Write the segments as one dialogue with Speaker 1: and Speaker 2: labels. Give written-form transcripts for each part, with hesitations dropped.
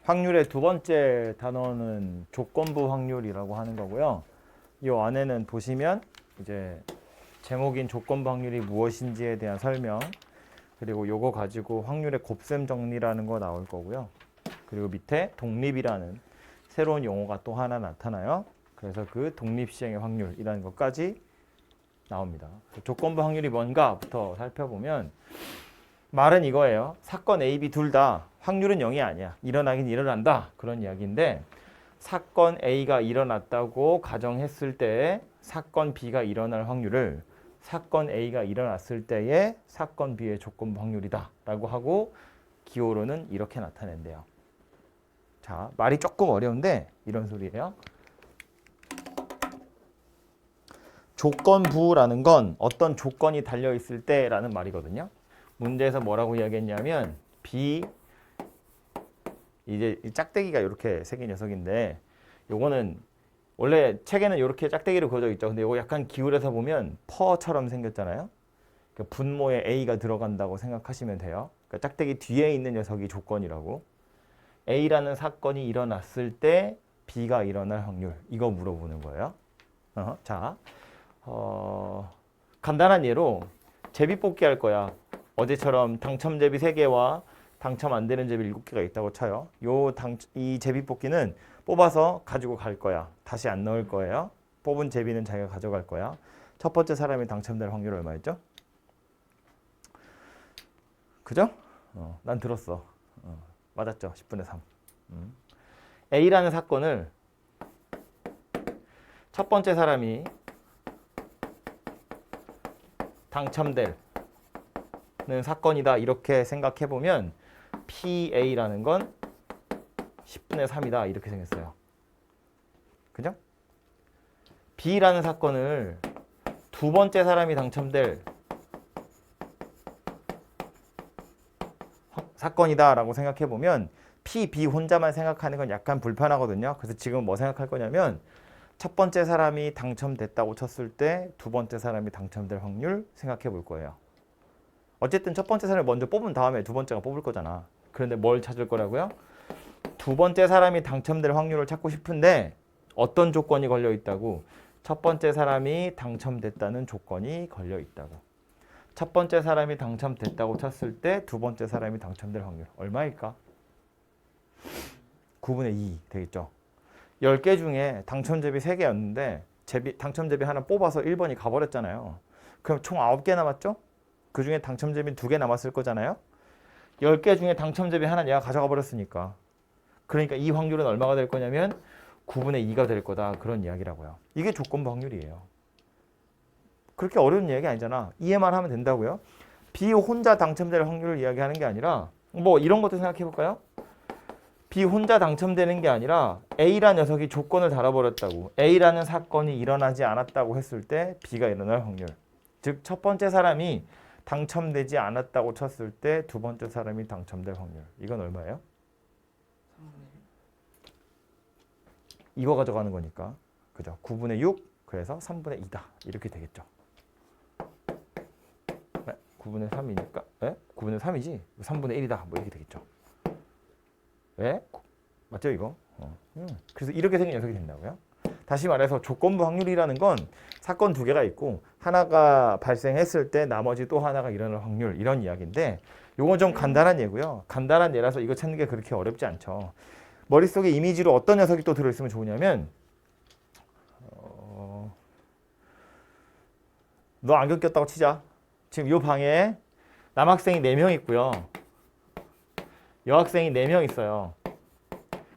Speaker 1: 확률의 두 번째 단어는 조건부 확률이라고 하는 거고요. 이 안에는 보시면 이제 제목인 조건부 확률이 무엇인지에 대한 설명, 그리고 요거 가지고 확률의 곱셈 정리라는 거 나올 거고요. 그리고 밑에 독립이라는 새로운 용어가 또 하나 나타나요. 그래서 그 독립시행의 확률이라는 것까지 나옵니다. 조건부 확률이 뭔가부터 살펴보면 말은 이거예요. 사건 A, B 둘 다 확률은 0이 아니야. 일어나긴 일어난다. 그런 이야기인데 사건 A가 일어났다고 가정했을 때 사건 B가 일어날 확률을 사건 A가 일어났을 때의 사건 B의 조건부 확률이다 라고 하고 기호로는 이렇게 나타낸대요. 자, 말이 조금 어려운데 이런 소리예요. 조건부라는 건 어떤 조건이 달려있을 때라는 말이거든요. 문제에서 뭐라고 이야기했냐면 B, 이제 짝대기가 이렇게 생긴 녀석인데 요거는 원래 책에는 이렇게 짝대기로 그려져 있죠. 근데 이거 약간 기울여서 보면 퍼처럼 생겼잖아요. 그러니까 분모에 A가 들어간다고 생각하시면 돼요. 그러니까 짝대기 뒤에 있는 녀석이 조건이라고. A라는 사건이 일어났을 때 B가 일어날 확률, 이거 물어보는 거예요. 자, 간단한 예로 제비뽑기 할 거야. 어제처럼 당첨 제비 3개와 당첨 안 되는 제비 7개가 있다고 쳐요. 이 제비뽑기는 뽑아서 가지고 갈 거야. 다시 안 넣을 거예요. 뽑은 제비는 자기가 가져갈 거야. 첫 번째 사람이 당첨될 확률 얼마였죠? 그죠? 난 들었어. 맞았죠? 10분의 3. A라는 사건을 첫 번째 사람이 당첨될 사건이다 이렇게 생각해 보면 PA라는 건 10분의 3이다 이렇게 생겼어요. 그죠? B라는 사건을 두 번째 사람이 당첨될 사건이다 라고 생각해 보면 P, B 혼자만 생각하는 건 약간 불편하거든요. 그래서 지금 뭐 생각할 거냐면 첫 번째 사람이 당첨됐다고 쳤을 때 두 번째 사람이 당첨될 확률 생각해 볼 거예요. 어쨌든 첫 번째 사람을 먼저 뽑은 다음에 두 번째가 뽑을 거잖아. 그런데 뭘 찾을 거라고요? 두 번째 사람이 당첨될 확률을 찾고 싶은데 어떤 조건이 걸려 있다고? 첫 번째 사람이 당첨됐다는 조건이 걸려 있다고. 첫 번째 사람이 당첨됐다고 쳤을 때 두 번째 사람이 당첨될 확률 얼마일까? 9분의 2 되겠죠. 10개 중에 당첨제비 3개였는데 당첨제비 하나 뽑아서 1번이 가버렸잖아요. 그럼 총 9개 남았죠? 그 중에 당첨제비 2개 남았을 거잖아요. 10개 중에 당첨제비 하나 얘가 가져가 버렸으니까. 그러니까 이 확률은 얼마가 될 거냐면 9분의 2가 될 거다. 그런 이야기라고요. 이게 조건부 확률이에요. 그렇게 어려운 이야기 아니잖아. 이해만 하면 된다고요. B 혼자 당첨될 확률을 이야기하는 게 아니라 뭐 이런 것도 생각해 볼까요? B 혼자 당첨되는 게 아니라 A라는 녀석이 조건을 달아버렸다고. A라는 사건이 일어나지 않았다고 했을 때 B가 일어날 확률. 즉 첫 번째 사람이 당첨되지 않았다고 쳤을 때 두 번째 사람이 당첨될 확률. 이건 얼마예요? 이거 가져가는 거니까. 그죠? 9분의 6 그래서 3분의 2다. 이렇게 되겠죠. 9분의 3이니까 9분의 3이지 3분의 1이다. 뭐 이렇게 되겠죠. 왜? 맞죠 이거? 그래서 이렇게 생긴 녀석이 된다고요. 다시 말해서 조건부 확률이라는 건 사건 2개가 있고 하나가 발생했을 때 나머지 또 하나가 일어날 확률 이런 이야기인데 요건 좀 간단한 예고요. 간단한 예라서 이거 찾는 게 그렇게 어렵지 않죠. 머릿속에 이미지로 어떤 녀석이 또 들어있으면 좋으냐면 너 안경 꼈다고 치자. 지금 이 방에 남학생이 4명 있고요. 여학생이 4명 있어요.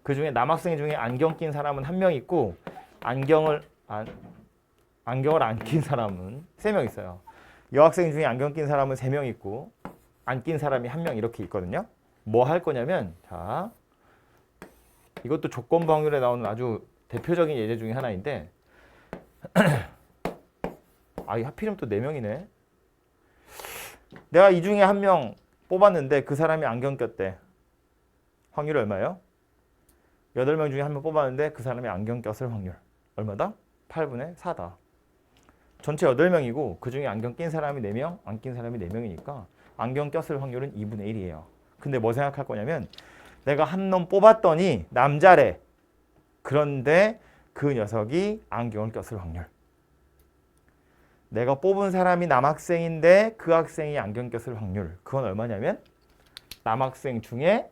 Speaker 1: 그 중에 남학생 중에 안경 낀 사람은 1명 있고 안경을 안 낀 사람은 3명 있어요. 여학생 중에 안경 낀 사람은 3명 있고 안 낀 사람이 1명 이렇게 있거든요. 뭐 할 거냐면 자 이것도 조건부 확률에 나오는 아주 대표적인 예제 중에 하나인데 이 하필이면 또 4명이네. 내가 이 중에 1명 뽑았는데 그 사람이 안경 꼈대. 확률이 얼마예요? 8명 중에 1명 뽑았는데 그 사람이 안경 꼈을 확률 얼마다? 8분의 4다. 전체 8명이고 그 중에 안경 낀 사람이 4명, 안 낀 사람이 4명이니까 안경 꼈을 확률은 2분의 1이에요. 근데 뭐 생각할 거냐면 내가 한 놈 뽑았더니 남자래. 그런데 그 녀석이 안경을 꼈을 확률. 내가 뽑은 사람이 남학생인데 그 학생이 안경 꼈을 확률. 그건 얼마냐면 남학생 중에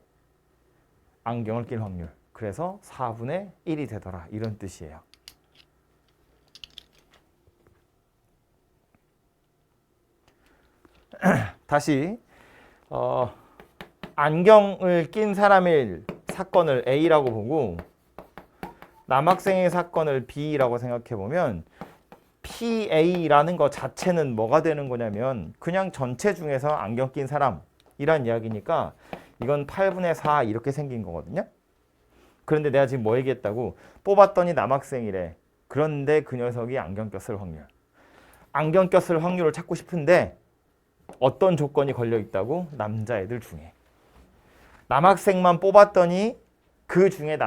Speaker 1: 안경을 낀 확률. 그래서 4분의 1이 되더라. 이런 뜻이에요. 다시 안경을 낀 사람의 사건을 A라고 보고 남학생의 사건을 B라고 생각해 보면 PA라는 것 자체는 뭐가 되는 거냐면 그냥 전체 중에서 안경 낀 사람이란 이야기니까 이건 8분의 4 이렇게 생긴 거거든요. 그런데 내가 지금 뭐 얘기했다고? 뽑았더니 남학생이래. 그런데 그 녀석이 안경 꼈을 확률. 안경 꼈을 확률을 찾고 싶은데 어떤 조건이 걸려 있다고? 남자애들 중에. 남학생만 뽑았더니 그 중에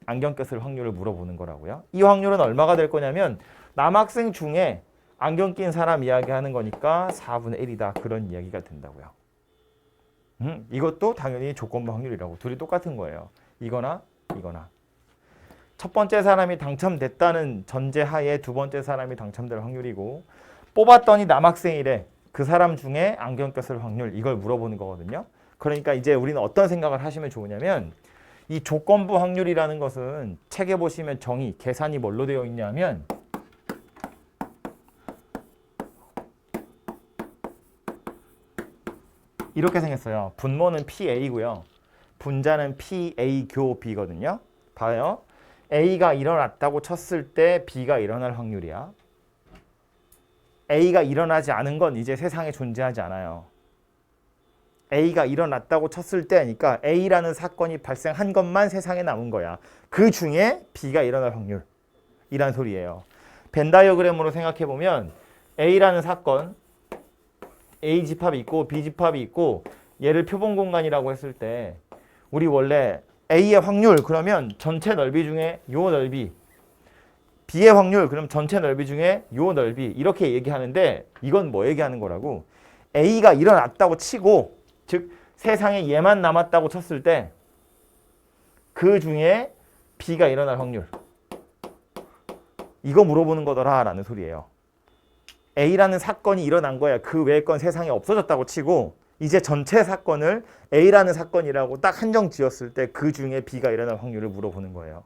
Speaker 1: 안경 꼈을 확률을 물어보는 거라고요. 이 확률은 얼마가 될 거냐면 남학생 중에 안경 낀 사람 이야기하는 거니까 4분의 1이다. 그런 이야기가 된다고요. 이것도 당연히 조건부 확률이라고. 둘이 똑같은 거예요. 이거나 이거나. 첫 번째 사람이 당첨됐다는 전제하에 두 번째 사람이 당첨될 확률이고 뽑았더니 남학생이래. 그 사람 중에 안경 꼈을 확률. 이걸 물어보는 거거든요. 그러니까 이제 우리는 어떤 생각을 하시면 좋으냐면 이 조건부 확률이라는 것은 책에 보시면 정의, 계산이 뭘로 되어 있냐면 이렇게 생겼어요. 분모는 PA고요. 분자는 PA 교 B거든요. 봐요. A가 일어났다고 쳤을 때 B가 일어날 확률이야. A가 일어나지 않은 건 이제 세상에 존재하지 않아요. A가 일어났다고 쳤을 때니까 A라는 사건이 발생한 것만 세상에 남은 거야. 그 중에 B가 일어날 확률이란 소리예요. 벤 다이어그램으로 생각해 보면 A라는 사건, A 집합이 있고 B 집합이 있고 얘를 표본 공간이라고 했을 때 우리 원래 A의 확률 그러면 전체 넓이 중에 요 넓이, B의 확률 그럼 전체 넓이 중에 요 넓이 이렇게 얘기하는데 이건 뭐 얘기하는 거라고? A가 일어났다고 치고 즉 세상에 얘만 남았다고 쳤을 때 그 중에 B가 일어날 확률 이거 물어보는 거더라 라는 소리예요. A라는 사건이 일어난 거야. 그 외의 건 세상에 없어졌다고 치고 이제 전체 사건을 A라는 사건이라고 딱 한정 지었을 때 그 중에 B가 일어날 확률을 물어보는 거예요.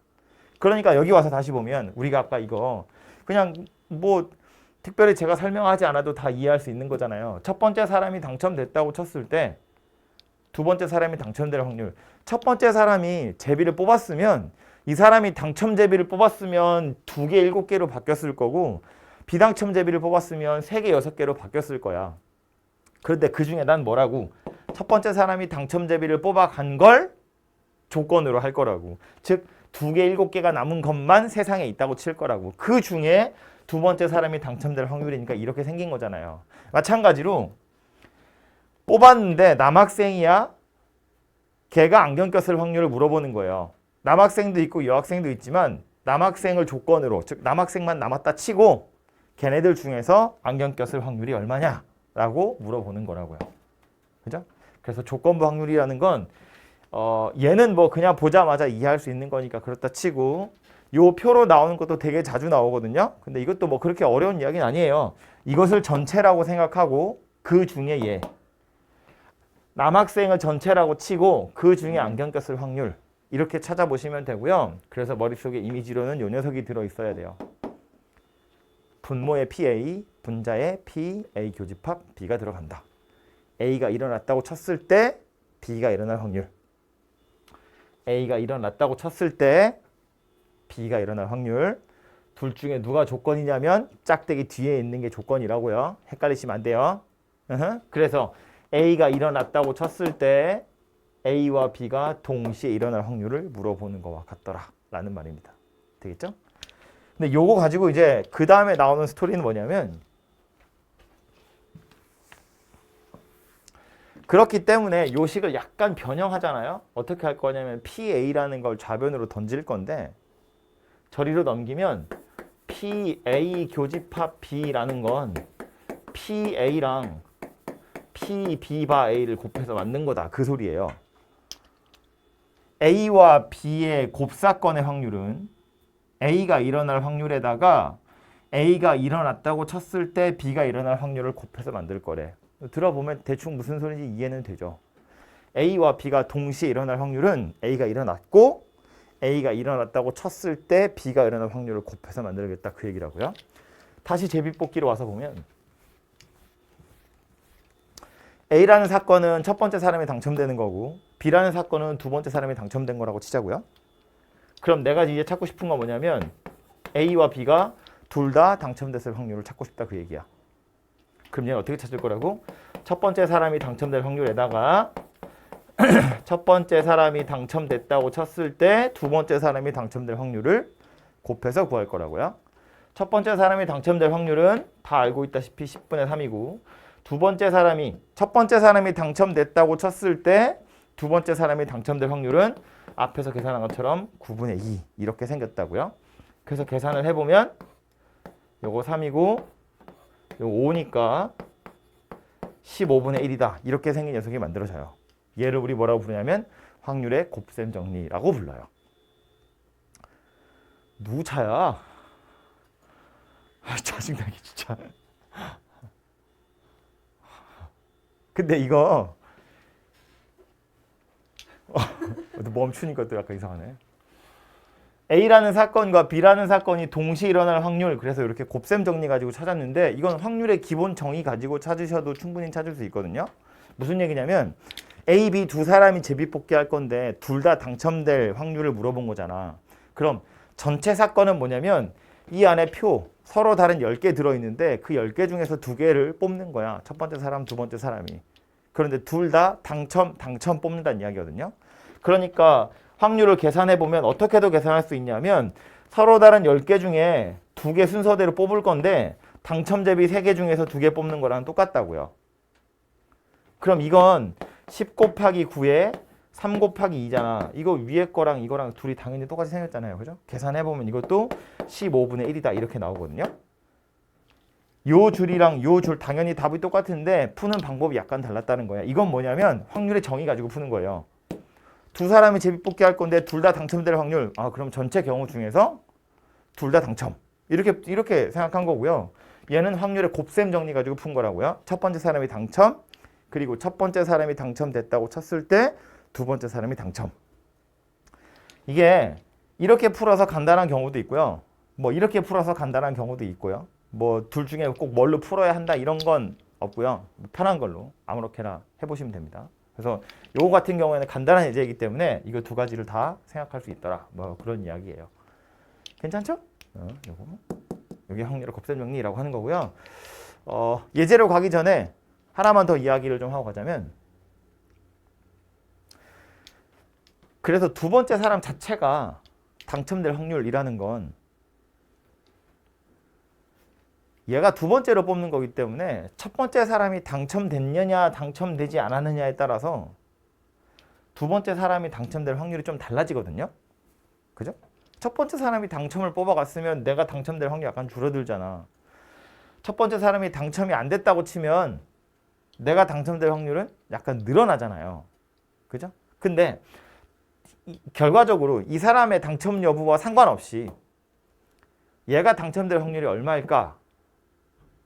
Speaker 1: 그러니까 여기 와서 다시 보면 우리가 아까 이거 그냥 뭐 특별히 제가 설명하지 않아도 다 이해할 수 있는 거잖아요. 첫 번째 사람이 당첨됐다고 쳤을 때 두 번째 사람이 당첨될 확률. 첫 번째 사람이 제비를 뽑았으면 이 사람이 당첨 제비를 뽑았으면 2개, 7개로 바뀌었을 거고 비당첨 제비를 뽑았으면 3개, 6개로 바뀌었을 거야. 그런데 그 중에 난 뭐라고? 첫 번째 사람이 당첨 제비를 뽑아간 걸 조건으로 할 거라고. 즉 2개, 7개가 남은 것만 세상에 있다고 칠 거라고. 그 중에 두 번째 사람이 당첨될 확률이니까 이렇게 생긴 거잖아요. 마찬가지로 뽑았는데 남학생이야? 걔가 안경 꼈을 확률을 물어보는 거예요. 남학생도 있고 여학생도 있지만 남학생을 조건으로 즉 남학생만 남았다 치고 걔네들 중에서 안경 꼈을 확률이 얼마냐? 라고 물어보는 거라고요. 그죠? 그래서 조건부 확률이라는 건 얘는 뭐 그냥 보자마자 이해할 수 있는 거니까 그렇다 치고 요 표로 나오는 것도 되게 자주 나오거든요. 근데 이것도 뭐 그렇게 어려운 이야기는 아니에요. 이것을 전체라고 생각하고 그 중에 얘 남학생을 전체라고 치고 그 중에 안경 꼈을 확률 이렇게 찾아보시면 되고요. 그래서 머릿속에 이미지로는 요 녀석이 들어있어야 돼요. 분모의 PA, 분자의 PA 교집합 B가 들어간다. A가 일어났다고 쳤을 때 B가 일어날 확률. A가 일어났다고 쳤을 때 B가 일어날 확률. 둘 중에 누가 조건이냐면 짝대기 뒤에 있는 게 조건이라고요. 헷갈리시면 안 돼요. 그래서 A가 일어났다고 쳤을 때 A와 B가 동시에 일어날 확률을 물어보는 거와 같더라 라는 말입니다. 되겠죠? 근데 요거 가지고 이제 그 다음에 나오는 스토리는 뭐냐면 그렇기 때문에 요 식을 약간 변형하잖아요. 어떻게 할 거냐면 PA라는 걸 좌변으로 던질 건데 저리로 넘기면 PA 교집합 B라는 건 PA랑 PB 바 A를 곱해서 만든 거다. 그 소리예요. A와 B의 곱사건의 확률은 A가 일어날 확률에다가 A가 일어났다고 쳤을 때 B가 일어날 확률을 곱해서 만들 거래. 들어보면 대충 무슨 소리인지 이해는 되죠. A와 B가 동시에 일어날 확률은 A가 일어났고 A가 일어났다고 쳤을 때 B가 일어날 확률을 곱해서 만들겠다 그 얘기라고요. 다시 제비뽑기로 와서 보면 A라는 사건은 첫 번째 사람이 당첨되는 거고 B라는 사건은 두 번째 사람이 당첨된 거라고 치자고요. 그럼 내가 이제 찾고 싶은 건 뭐냐면 A와 B가 둘 다 당첨됐을 확률을 찾고 싶다 그 얘기야. 그럼 얘는 어떻게 찾을 거라고? 첫 번째 사람이 당첨될 확률에다가 첫 번째 사람이 당첨됐다고 쳤을 때 두 번째 사람이 당첨될 확률을 곱해서 구할 거라고요. 첫 번째 사람이 당첨될 확률은 다 알고 있다시피 10분의 3이고 첫 번째 사람이 당첨됐다고 쳤을 때 두 번째 사람이 당첨될 확률은 앞에서 계산한 것처럼 9분의 2 이렇게 생겼다고요. 그래서 계산을 해보면 요거 3이고 요거 5니까 15분의 1이다. 이렇게 생긴 녀석이 만들어져요. 얘를 우리 뭐라고 부르냐면 확률의 곱셈 정리라고 불러요. 누구 차야? 짜증나게 진짜. 근데 이거 멈추니까 또 약간 이상하네. A라는 사건과 B라는 사건이 동시에 일어날 확률, 그래서 이렇게 곱셈 정리 가지고 찾았는데 이건 확률의 기본 정의 가지고 찾으셔도 충분히 찾을 수 있거든요. 무슨 얘기냐면 A, B 두 사람이 제비뽑기 할 건데 둘 다 당첨될 확률을 물어본 거잖아. 그럼 전체 사건은 뭐냐면 이 안에 표 서로 다른 10개 들어있는데 그 10개 중에서 2개를 뽑는 거야. 첫 번째 사람, 두 번째 사람이. 그런데 둘 다 당첨 뽑는다는 이야기거든요. 그러니까 확률을 계산해보면 어떻게도 계산할 수 있냐면 서로 다른 10개 중에 2개 순서대로 뽑을 건데 당첨 대비 3개 중에서 2개 뽑는 거랑 똑같다고요. 그럼 이건 10 곱하기 9에 3 곱하기 2잖아. 이거 위에 거랑 이거랑 둘이 당연히 똑같이 생겼잖아요. 그죠? 계산해보면 이것도 15분의 1이다. 이렇게 나오거든요. 요 줄이랑 요 줄 당연히 답이 똑같은데 푸는 방법이 약간 달랐다는 거야. 이건 뭐냐면 확률의 정의 가지고 푸는 거예요. 두 사람이 제비뽑기 할 건데 둘 다 당첨될 확률. 그럼 전체 경우 중에서 둘 다 당첨. 이렇게 생각한 거고요. 얘는 확률의 곱셈 정리 가지고 푼 거라고요. 첫 번째 사람이 당첨, 그리고 첫 번째 사람이 당첨됐다고 쳤을 때 두 번째 사람이 당첨. 이게 이렇게 풀어서 간단한 경우도 있고요. 뭐 이렇게 풀어서 간단한 경우도 있고요. 뭐 둘 중에 꼭 뭘로 풀어야 한다 이런 건 없고요. 편한 걸로 아무렇게나 해보시면 됩니다. 그래서 요거 같은 경우에는 간단한 예제이기 때문에 이거 두 가지를 다 생각할 수 있더라. 뭐 그런 이야기예요. 괜찮죠? 요거 여기 확률의 곱셈 정리라고 하는 거고요. 예제로 가기 전에 하나만 더 이야기를 좀 하고 가자면, 그래서 두 번째 사람 자체가 당첨될 확률이라는 건 얘가 두 번째로 뽑는 거기 때문에 첫 번째 사람이 당첨됐느냐 당첨되지 않았느냐에 따라서 두 번째 사람이 당첨될 확률이 좀 달라지거든요. 그죠? 첫 번째 사람이 당첨을 뽑아갔으면 내가 당첨될 확률이 약간 줄어들잖아. 첫 번째 사람이 당첨이 안 됐다고 치면 내가 당첨될 확률은 약간 늘어나잖아요. 그죠? 근데 결과적으로 이 사람의 당첨 여부와 상관없이 얘가 당첨될 확률이 얼마일까를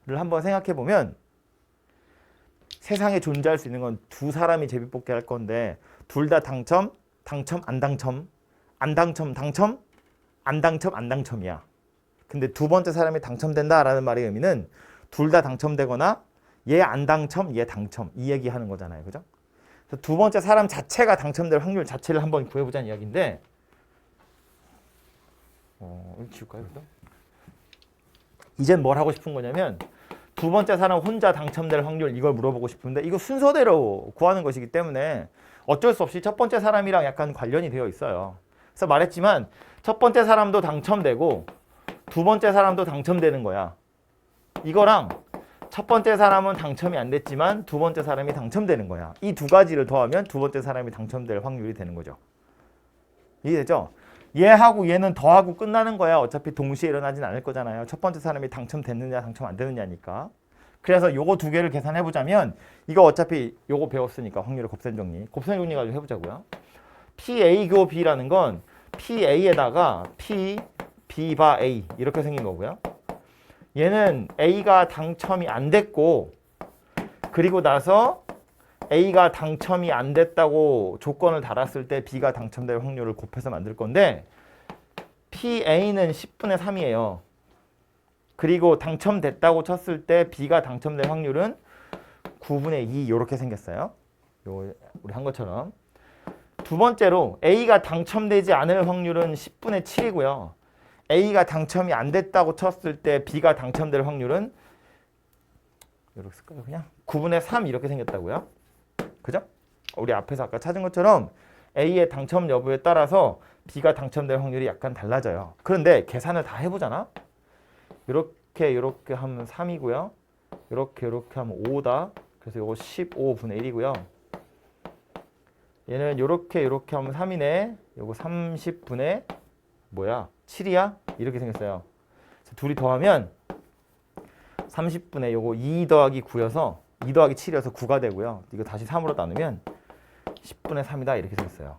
Speaker 1: 한번 생각해 보면 세상에 존재할 수 있는 건 두 사람이 제비뽑기 할 건데 둘 다 당첨, 안 당첨, 안 당첨, 안 당첨, 안 당첨이야. 근데 두 번째 사람이 당첨된다라는 말의 의미는 둘 다 당첨되거나 얘 안 당첨, 얘 당첨 이 얘기하는 거잖아요. 그죠? 그래서 두 번째 사람 자체가 당첨될 확률 자체를 한번 구해보자는 이야기인데 이거 지울까요? 그래서? 이젠 뭘 하고 싶은 거냐면 두 번째 사람 혼자 당첨될 확률 이걸 물어보고 싶은데 이거 순서대로 구하는 것이기 때문에 어쩔 수 없이 첫 번째 사람이랑 약간 관련이 되어 있어요. 그래서 말했지만 첫 번째 사람도 당첨되고 두 번째 사람도 당첨되는 거야. 이거랑 첫 번째 사람은 당첨이 안 됐지만 두 번째 사람이 당첨되는 거야. 이 두 가지를 더하면 두 번째 사람이 당첨될 확률이 되는 거죠. 이해되죠? 얘하고 얘는 더하고 끝나는 거야. 어차피 동시에 일어나진 않을 거잖아요. 첫 번째 사람이 당첨됐느냐 당첨 안 되느냐니까. 그래서 요거 두 개를 계산해 보자면 이거 어차피 요거 배웠으니까 확률의 곱셈 정리. 곱셈 정리 가지고 해보자고요. PA 교 B라는 건 PA에다가 P, B 바 A 이렇게 생긴 거고요. 얘는 A가 당첨이 안 됐고 그리고 나서 A가 당첨이 안 됐다고 조건을 달았을 때 B가 당첨될 확률을 곱해서 만들 건데 PA는 10분의 3이에요. 그리고 당첨됐다고 쳤을 때 B가 당첨될 확률은 9분의 2 이렇게 생겼어요. 요 우리 한 것처럼. 두 번째로 A가 당첨되지 않을 확률은 10분의 7이고요. A가 당첨이 안 됐다고 쳤을 때 B가 당첨될 확률은 이렇게 쓸까요? 그냥 9분의 3 이렇게 생겼다고요. 그죠? 우리 앞에서 아까 찾은 것처럼 A의 당첨 여부에 따라서 B가 당첨될 확률이 약간 달라져요. 그런데 계산을 다 해보잖아. 이렇게 하면 3이고요. 이렇게 하면 5다. 그래서 이거 15분의 1이고요. 얘는 이렇게 하면 3이네. 이거 30분의 뭐야? 7이야? 이렇게 생겼어요. 둘이 더하면 30분의 요거 2 더하기 9여서 2 더하기 7이어서 9가 되고요. 이거 다시 3으로 나누면 10분의 3이다 이렇게 생겼어요.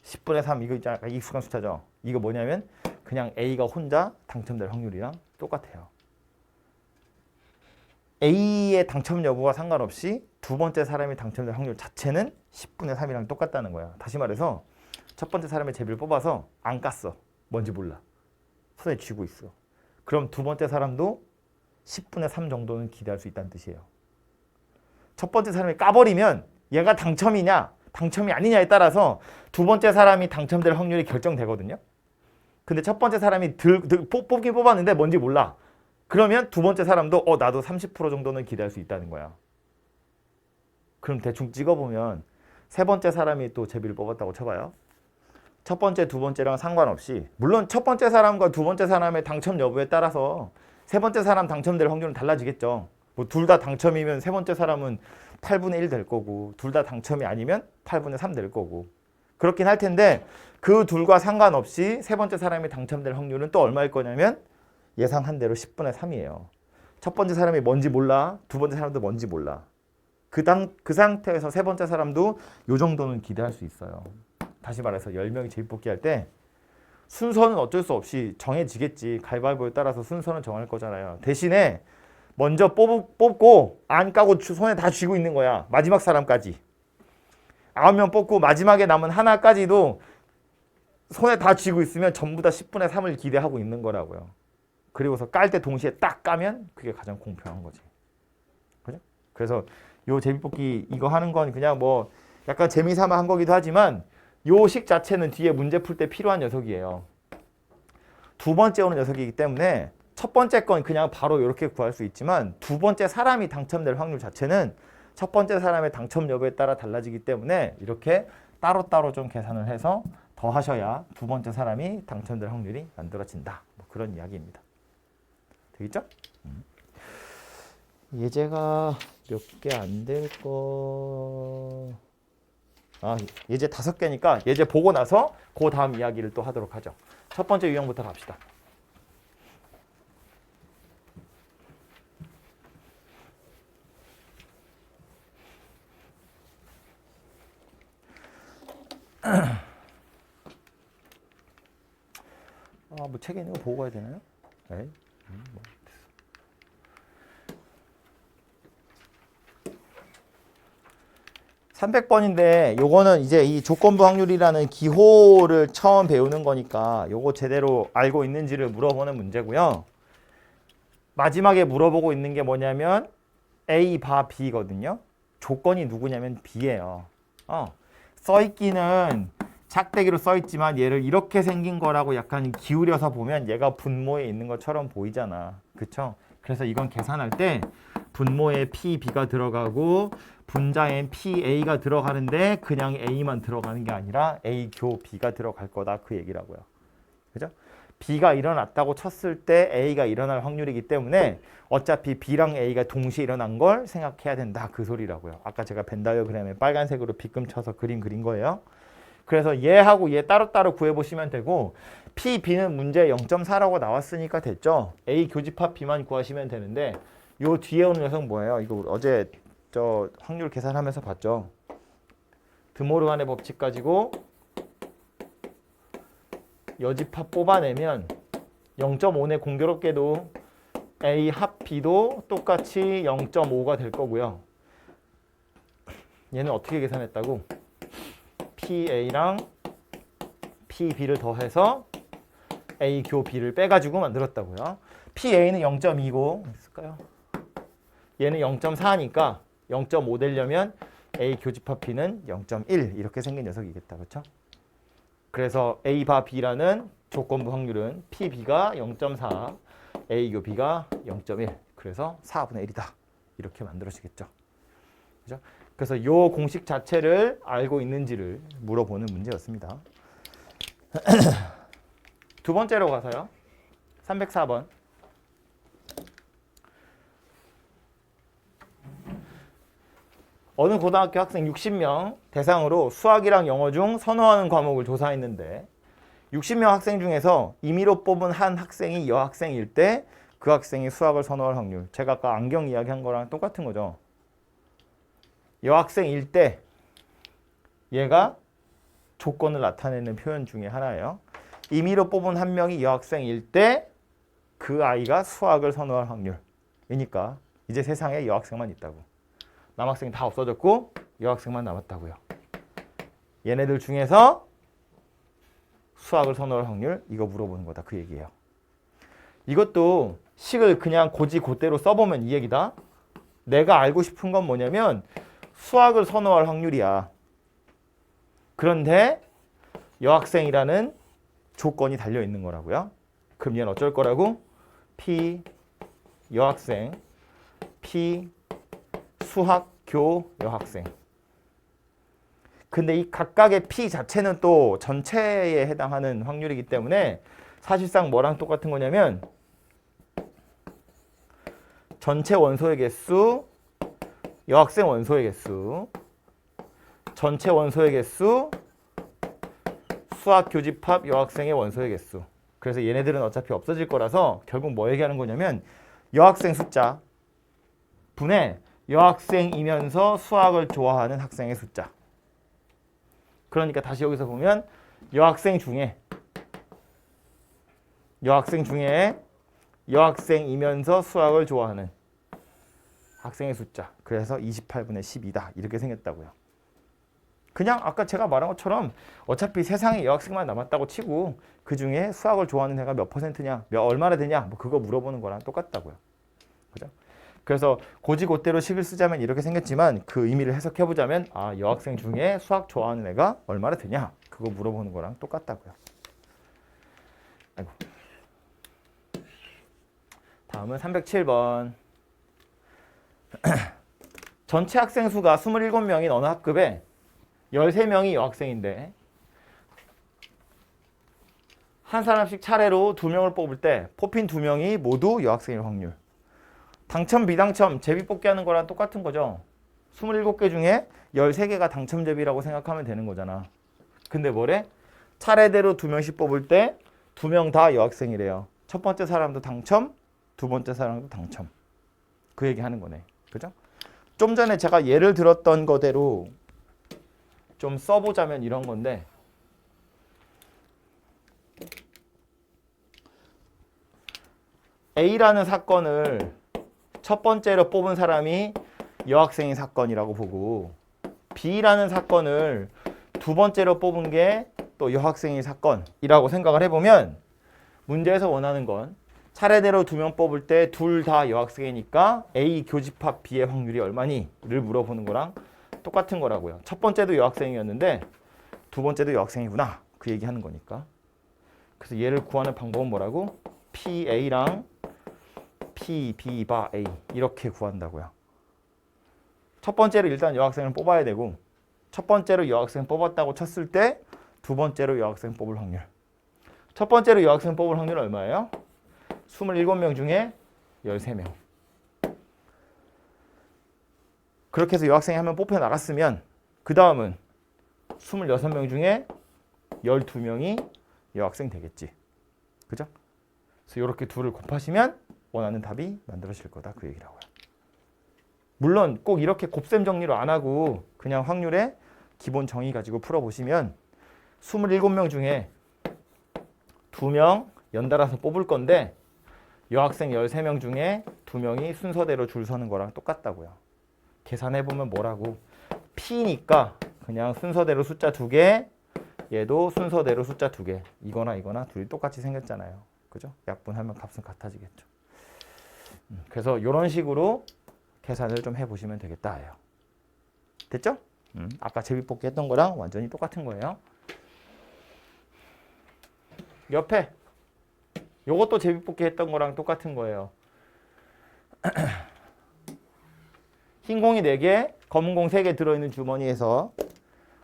Speaker 1: 10분의 3 이거 있잖아. 익숙한 숫자죠. 이거 뭐냐면 그냥 A가 혼자 당첨될 확률이랑 똑같아요. A의 당첨 여부와 상관없이 두 번째 사람이 당첨될 확률 자체는 10분의 3이랑 똑같다는 거야. 다시 말해서 첫 번째 사람의 제비를 뽑아서 안 깠어. 뭔지 몰라. 손에 쥐고 있어. 그럼 두 번째 사람도 10분의 3 정도는 기대할 수 있다는 뜻이에요. 첫 번째 사람이 까버리면 얘가 당첨이냐 당첨이 아니냐에 따라서 두 번째 사람이 당첨될 확률이 결정되거든요. 근데 첫 번째 사람이 뽑긴 뽑았는데 뭔지 몰라. 그러면 두 번째 사람도 나도 30% 정도는 기대할 수 있다는 거야. 그럼 대충 찍어보면 세 번째 사람이 또 제비를 뽑았다고 쳐봐요. 첫 번째, 두 번째랑 상관없이 물론 첫 번째 사람과 두 번째 사람의 당첨 여부에 따라서 세 번째 사람 당첨될 확률은 달라지겠죠. 뭐 둘 다 당첨이면 세 번째 사람은 8분의 1 될 거고 둘 다 당첨이 아니면 8분의 3 될 거고 그렇긴 할 텐데 그 둘과 상관없이 세 번째 사람이 당첨될 확률은 또 얼마일 거냐면 예상한 대로 10분의 3이에요. 첫 번째 사람이 뭔지 몰라. 두 번째 사람도 뭔지 몰라. 그 상태에서 세 번째 사람도 요 정도는 기대할 수 있어요. 다시 말해서 10명이 제비뽑기 할 때 순서는 어쩔 수 없이 정해지겠지. 가위바위보에 따라서 순서는 정할 거잖아요. 대신에 먼저 뽑고 안 까고 손에 다 쥐고 있는 거야. 마지막 사람까지. 9명 뽑고 마지막에 남은 하나까지도 손에 다 쥐고 있으면 전부 다 10분의 3을 기대하고 있는 거라고요. 그리고서 깔 때 동시에 딱 까면 그게 가장 공평한 거지. 그죠? 그래서 요 제비뽑기 이거 하는 건 그냥 뭐 약간 재미삼아 한 거기도 하지만 요 식 자체는 뒤에 문제 풀 때 필요한 녀석이에요. 두 번째 오는 녀석이기 때문에 첫 번째 건 그냥 바로 이렇게 구할 수 있지만 두 번째 사람이 당첨될 확률 자체는 첫 번째 사람의 당첨 여부에 따라 달라지기 때문에 이렇게 따로따로 좀 계산을 해서 더 하셔야 두 번째 사람이 당첨될 확률이 만들어진다. 뭐 그런 이야기입니다. 되겠죠? 예제가 몇 개 안 될 거... 예제 5개니까 예제 보고 나서 그 다음 이야기를 또 하도록 하죠. 첫 번째 유형부터 갑시다. 뭐 책에 있는 거 보고 가야 되나요? 네. 300번인데 요거는 이제 이 조건부 확률이라는 기호를 처음 배우는 거니까 요거 제대로 알고 있는지를 물어보는 문제고요. 마지막에 물어보고 있는 게 뭐냐면 A 바 B거든요. 조건이 누구냐면 B예요. 써있기는 작대기로 써있지만 얘를 이렇게 생긴 거라고 약간 기울여서 보면 얘가 분모에 있는 것처럼 보이잖아. 그쵸? 그래서 이건 계산할 때 분모에 P, B가 들어가고 분자엔 P, A가 들어가는데 그냥 A만 들어가는 게 아니라 A 교 B가 들어갈 거다. 그 얘기라고요. 그죠? B가 일어났다고 쳤을 때 A가 일어날 확률이기 때문에 어차피 B랑 A가 동시에 일어난 걸 생각해야 된다. 그 소리라고요. 아까 제가 벤 다이어그램에 빨간색으로 빗금 쳐서 그린 거예요. 그래서 얘하고 얘 따로따로 구해보시면 되고 P, B는 문제 0.4라고 나왔으니까 됐죠. A 교집합 B만 구하시면 되는데 요 뒤에 오는 녀석 뭐예요? 이거 어제 저 확률 계산하면서 봤죠. 드모르간의 법칙 가지고 여집합 뽑아내면 0.5네 공교롭게도 A 합 B도 똑같이 0.5가 될 거고요. 얘는 어떻게 계산했다고? PA랑 PB를 더해서 A 교 B를 빼가지고 만들었다고요. PA는 0.2고 있을까요? 얘는 0.4니까 0.5 되려면 A 교집합 B는 0.1 이렇게 생긴 녀석이겠다. 그렇죠? 그래서 A 바 B라는 조건부 확률은 PB가 0.4, A 교 B가 0.1. 그래서 4분의 1이다. 이렇게 만들어지겠죠. 그죠? 그래서 이 공식 자체를 알고 있는지를 물어보는 문제였습니다. 두 번째로 가서요. 304번. 어느 고등학교 학생 60명 대상으로 수학이랑 영어 중 선호하는 과목을 조사했는데 60명 학생 중에서 임의로 뽑은 한 학생이 여학생일 때 그 학생이 수학을 선호할 확률. 제가 아까 안경 이야기한 거랑 똑같은 거죠. 여학생일 때 얘가 조건을 나타내는 표현 중에 하나예요. 임의로 뽑은 한 명이 여학생일 때 그 아이가 수학을 선호할 확률이니까 이제 세상에 여학생만 있다고. 남학생 다 없어졌고 여학생만 남았다고요. 얘네들 중에서 수학을 선호할 확률 이거 물어보는 거다 그 얘기예요. 이것도 식을 그냥 곧대로 써보면 이 얘기다. 내가 알고 싶은 건 뭐냐면 수학을 선호할 확률이야. 그런데 여학생이라는 조건이 달려 있는 거라고요. 그럼 얘는 어쩔 거라고? P 여학생, P 수학교 여학생. 근데 이 각각의 P 자체는 또 전체에 해당하는 확률이기 때문에 사실상 뭐랑 똑같은 거냐면 전체 원소의 개수, 여학생 원소의 개수, 전체 원소의 개수, 수학 교집합 여학생의 원소의 개수. 그래서 얘네들은 어차피 없어질 거라서 결국 뭐 얘기하는 거냐면 여학생 숫자 분의 여학생이면서 수학을 좋아하는 학생의 숫자. 그러니까 다시 여기서 보면 여학생 중에 여학생이면서 수학을 좋아하는 학생의 숫자. 그래서 28분의 12다. 이렇게 생겼다고요. 그냥 아까 제가 말한 것처럼 어차피 세상에 여학생만 남았다고 치고 그중에 수학을 좋아하는 애가 몇 %냐, 얼마나 되냐 뭐 그거 물어보는 거랑 똑같다고요. 그죠? 그래서 곧대로 식을 쓰자면 이렇게 생겼지만 그 의미를 해석해보자면 아 여학생 중에 수학 좋아하는 애가 얼마나 되냐 그거 물어보는 거랑 똑같다고요. 아이고. 다음은 307번. 전체 학생 수가 27명인 어느 학급에 13명이 여학생인데 한 사람씩 차례로 2명을 뽑을 때 뽑힌 2명이 모두 여학생일 확률. 당첨 비당첨 제비 뽑기 하는 거랑 똑같은 거죠. 27개 중에 13개가 당첨제비라고 생각하면 되는 거잖아. 근데 뭐래? 차례대로 2명씩 뽑을 때 2명 다 여학생이래요. 첫 번째 사람도 당첨, 두 번째 사람도 당첨. 그 얘기 하는 거네. 그죠? 좀 전에 제가 예를 들었던 거대로 좀 써보자면 이런 건데 A라는 사건을 첫 번째로 뽑은 사람이 여학생의 사건이라고 보고 B라는 사건을 두 번째로 뽑은 게 또 여학생의 사건이라고 생각을 해보면 문제에서 원하는 건 차례대로 2명 뽑을 때 둘 다 여학생이니까 A 교집합 B의 확률이 얼마니? 를 물어보는 거랑 똑같은 거라고요. 첫 번째도 여학생이었는데 두 번째도 여학생이구나. 그 얘기하는 거니까. 그래서 얘를 구하는 방법은 뭐라고? PA랑 PB 바 A 이렇게 구한다고요. 첫 번째로 일단 여학생을 뽑아야 되고 첫 번째로 여학생 뽑았다고 쳤을 때 두 번째로 여학생 뽑을 확률. 첫 번째로 여학생 뽑을 확률 얼마예요? 27명 중에 13명. 그렇게 해서 여학생이 한 명 뽑혀 나갔으면 그 다음은 26명 중에 12명이 여학생 되겠지. 그죠? 그래서 이렇게 둘을 곱하시면 원하는 답이 만들어질 거다. 그 얘기라고요. 물론 꼭 이렇게 곱셈 정리로 안 하고 그냥 확률의 기본 정의 가지고 풀어보시면 27명 중에 2명 연달아서 뽑을 건데 여학생 13명 중에 2명이 순서대로 줄 서는 거랑 똑같다고요. 계산해보면 뭐라고? P니까 그냥 순서대로 숫자 2개, 얘도 순서대로 숫자 2개. 이거나 둘이 똑같이 생겼잖아요. 그죠? 약분하면 값은 같아지겠죠. 그래서 이런 식으로 계산을 좀 해보시면 되겠다. 됐죠? 아까 제비뽑기 했던 거랑 완전히 똑같은 거예요. 옆에 요것도 제비뽑기 했던 거랑 똑같은 거예요. 흰 공이 4개, 검은 공 3개 들어있는 주머니에서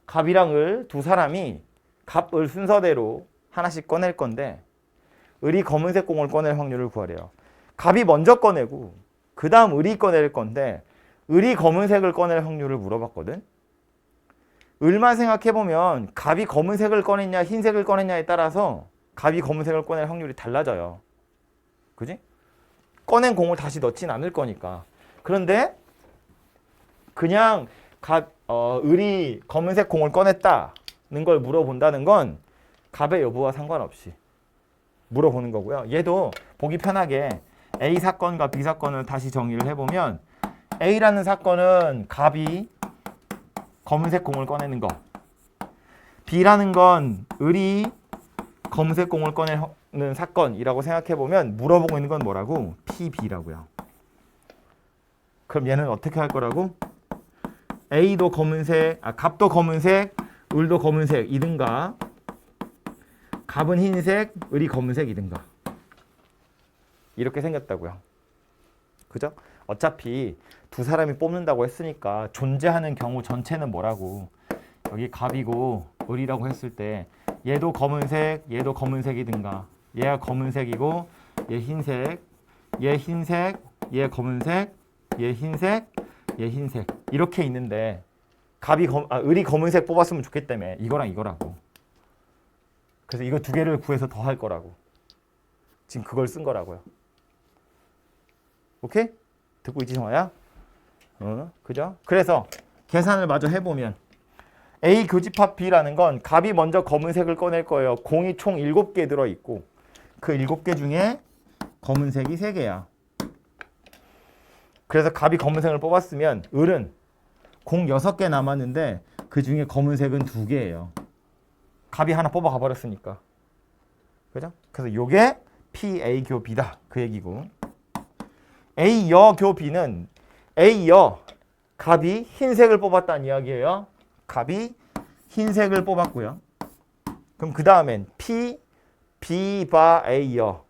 Speaker 1: 갑이랑 을 두 사람이 갑, 을 순서대로 하나씩 꺼낼 건데 을이 검은색 공을 꺼낼 확률을 구하래요. 갑이 먼저 꺼내고 그 다음 을이 꺼낼 건데 을이 검은색을 꺼낼 확률을 물어봤거든. 을만 생각해보면 갑이 검은색을 꺼냈냐 흰색을 꺼냈냐에 따라서 갑이 검은색을 꺼낼 확률이 달라져요. 그지? 꺼낸 공을 다시 넣진 않을 거니까. 그런데 그냥 을이 검은색 공을 꺼냈다는 걸 물어본다는 건 갑의 여부와 상관없이 물어보는 거고요. 얘도 보기 편하게 A 사건과 B 사건을 다시 정리를 해보면 A라는 사건은 갑이 검은색 공을 꺼내는 거, B라는 건 을이 검은색 공을 꺼내는 사건이라고 생각해보면 물어보고 있는 건 뭐라고? PB라고요. 그럼 얘는 어떻게 할 거라고? A도 검은색, 갑도 검은색, 을도 검은색이든가 갑은 흰색, 을이 검은색이든가 이렇게 생겼다고요. 그죠? 어차피 두 사람이 뽑는다고 했으니까 존재하는 경우 전체는 뭐라고? 여기 갑이고 을이라고 했을 때 얘도 검은색, 얘도 검은색이든가 얘가 검은색이고 얘 흰색, 얘 흰색, 얘 검은색, 얘 흰색, 얘 흰색 이렇게 있는데 을이 검은색 뽑았으면 좋겠다며. 이거랑 이거라고. 그래서 이거 2개를 구해서 더 할 거라고. 지금 그걸 쓴 거라고요. 오케이? 듣고 있지 정아야? 그죠? 그래서 계산을 마저 해보면 A 교집합 B라는 건 갑이 먼저 검은색을 꺼낼 거예요. 공이 총 7개 들어있고 그 7개 중에 검은색이 3개야. 그래서 갑이 검은색을 뽑았으면 을은 공 6개 남았는데 그 중에 검은색은 2개예요. 갑이 하나 뽑아가 버렸으니까. 그죠? 그래서 요게 PA 교 B다. 그 얘기고. A 여 교 B는 A 여 갑이 흰색을 뽑았다는 이야기예요. 갑이 흰색을 뽑았고요. 그럼 그 다음엔 P B 바 A 여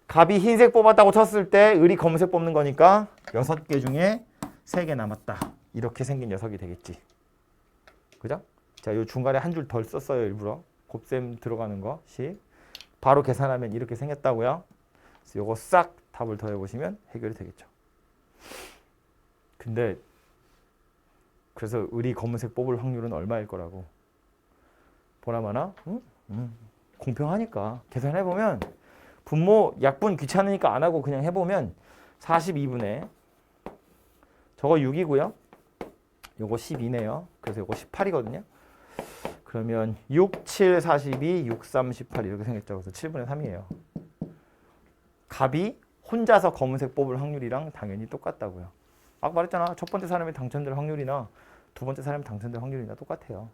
Speaker 1: 갑이 흰색 뽑았다고 쳤을 때 을이 검은색 뽑는 거니까 6개 중에 3개 남았다. 이렇게 생긴 녀석이 되겠지. 그죠? 자, 요 중간에 한 줄 덜 썼어요. 일부러. 곱셈 들어가는 것이. 바로 계산하면 이렇게 생겼다고요. 그래서 요거 싹 답을 더해보시면 해결이 되겠죠. 근데 그래서 을이 검은색 뽑을 확률은 얼마일 거라고. 보나마나 공평하니까 계산해보면 분모 약분 귀찮으니까 안 하고 그냥 해보면 42분의 저거 6이고요. 요거 12네요. 그래서 요거 18이거든요. 그러면 6, 7, 42, 6, 3, 18 이렇게 생겼죠. 그래서 7분의 3이에요. 갑이 혼자서 검은색 뽑을 확률이랑 당연히 똑같다고요. 아까 말했잖아. 첫 번째 사람이 당첨될 확률이나 두 번째 사람이 당첨될 확률이나 똑같아요.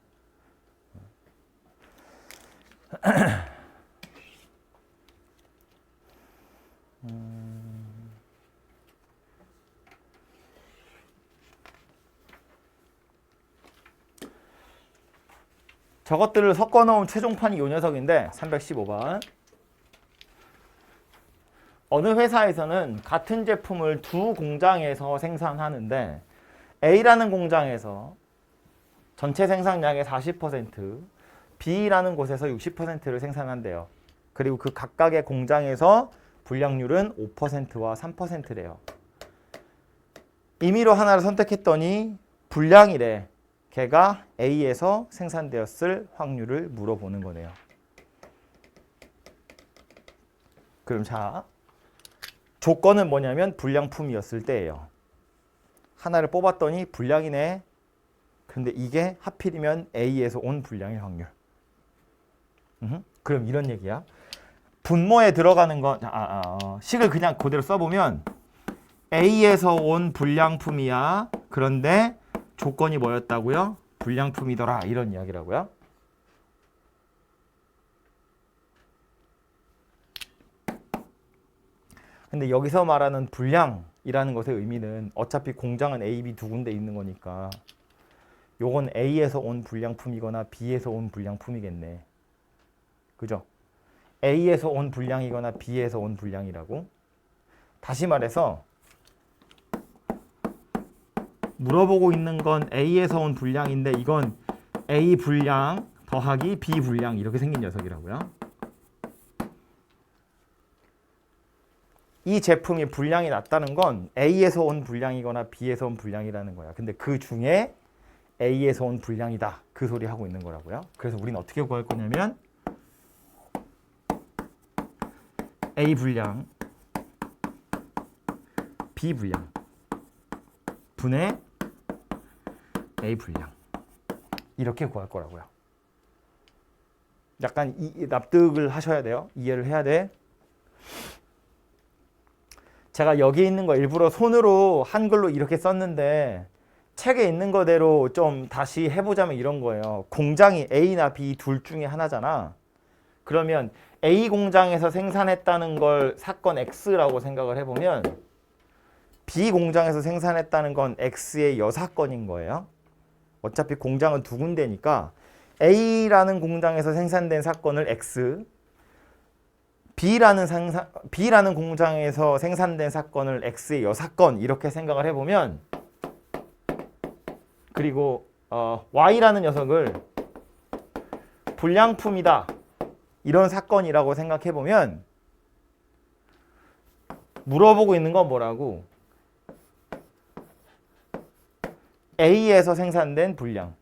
Speaker 1: 저것들을 섞어 놓은 최종판이 이 녀석인데 315번. 어느 회사에서는 같은 제품을 두 공장에서 생산하는데 A라는 공장에서 전체 생산량의 40%, B라는 곳에서 60%를 생산한대요. 그리고 그 각각의 공장에서 불량률은 5%와 3%래요. 임의로 하나를 선택했더니 불량이래. 걔가 A에서 생산되었을 확률을 물어보는 거네요. 그럼 자, 조건은 뭐냐면 불량품이었을 때예요. 하나를 뽑았더니 불량이네. 근데 이게 하필이면 A에서 온 불량의 확률. 그럼 이런 얘기야. 분모에 들어가는 건 식을 그냥 그대로 써보면 A에서 온 불량품이야. 그런데 조건이 뭐였다고요? 불량품이더라. 이런 이야기라고요. 근데 여기서 말하는 불량이라는 것의 의미는 어차피 공장은 A, B 두 군데 있는 거니까 요건 A에서 온 불량품이거나 B에서 온 불량품이겠네. 그죠? A에서 온 불량이거나 B에서 온 불량이라고. 다시 말해서 물어보고 있는 건 A에서 온 불량인데 이건 A 불량 더하기 B 불량 이렇게 생긴 녀석이라고요. 이 제품이 불량이 났다는 건 A에서 온 불량이거나 B에서 온 불량이라는 거야. 근데 그 중에 A에서 온 불량이다. 그 소리 하고 있는 거라고요. 그래서 우리는 어떻게 구할 거냐면 A 불량, B 불량 분의 A 불량 이렇게 구할 거라고요. 약간 납득을 하셔야 돼요. 이해를 해야 돼. 제가 여기 있는 거 일부러 손으로 한글로 이렇게 썼는데 책에 있는 거대로 좀 다시 해보자면 이런 거예요. 공장이 A나 B 둘 중에 하나잖아. 그러면 A 공장에서 생산했다는 걸 사건 X라고 생각을 해보면 B 공장에서 생산했다는 건 X의 여사건인 거예요. 어차피 공장은 두 군데니까 A라는 공장에서 생산된 사건을 X, B라는 공장에서 생산된 사건을 X의 여사건 이렇게 생각을 해보면, 그리고 Y라는 녀석을 불량품이다 이런 사건이라고 생각해보면 물어보고 있는 건 뭐라고? A에서 생산된 불량.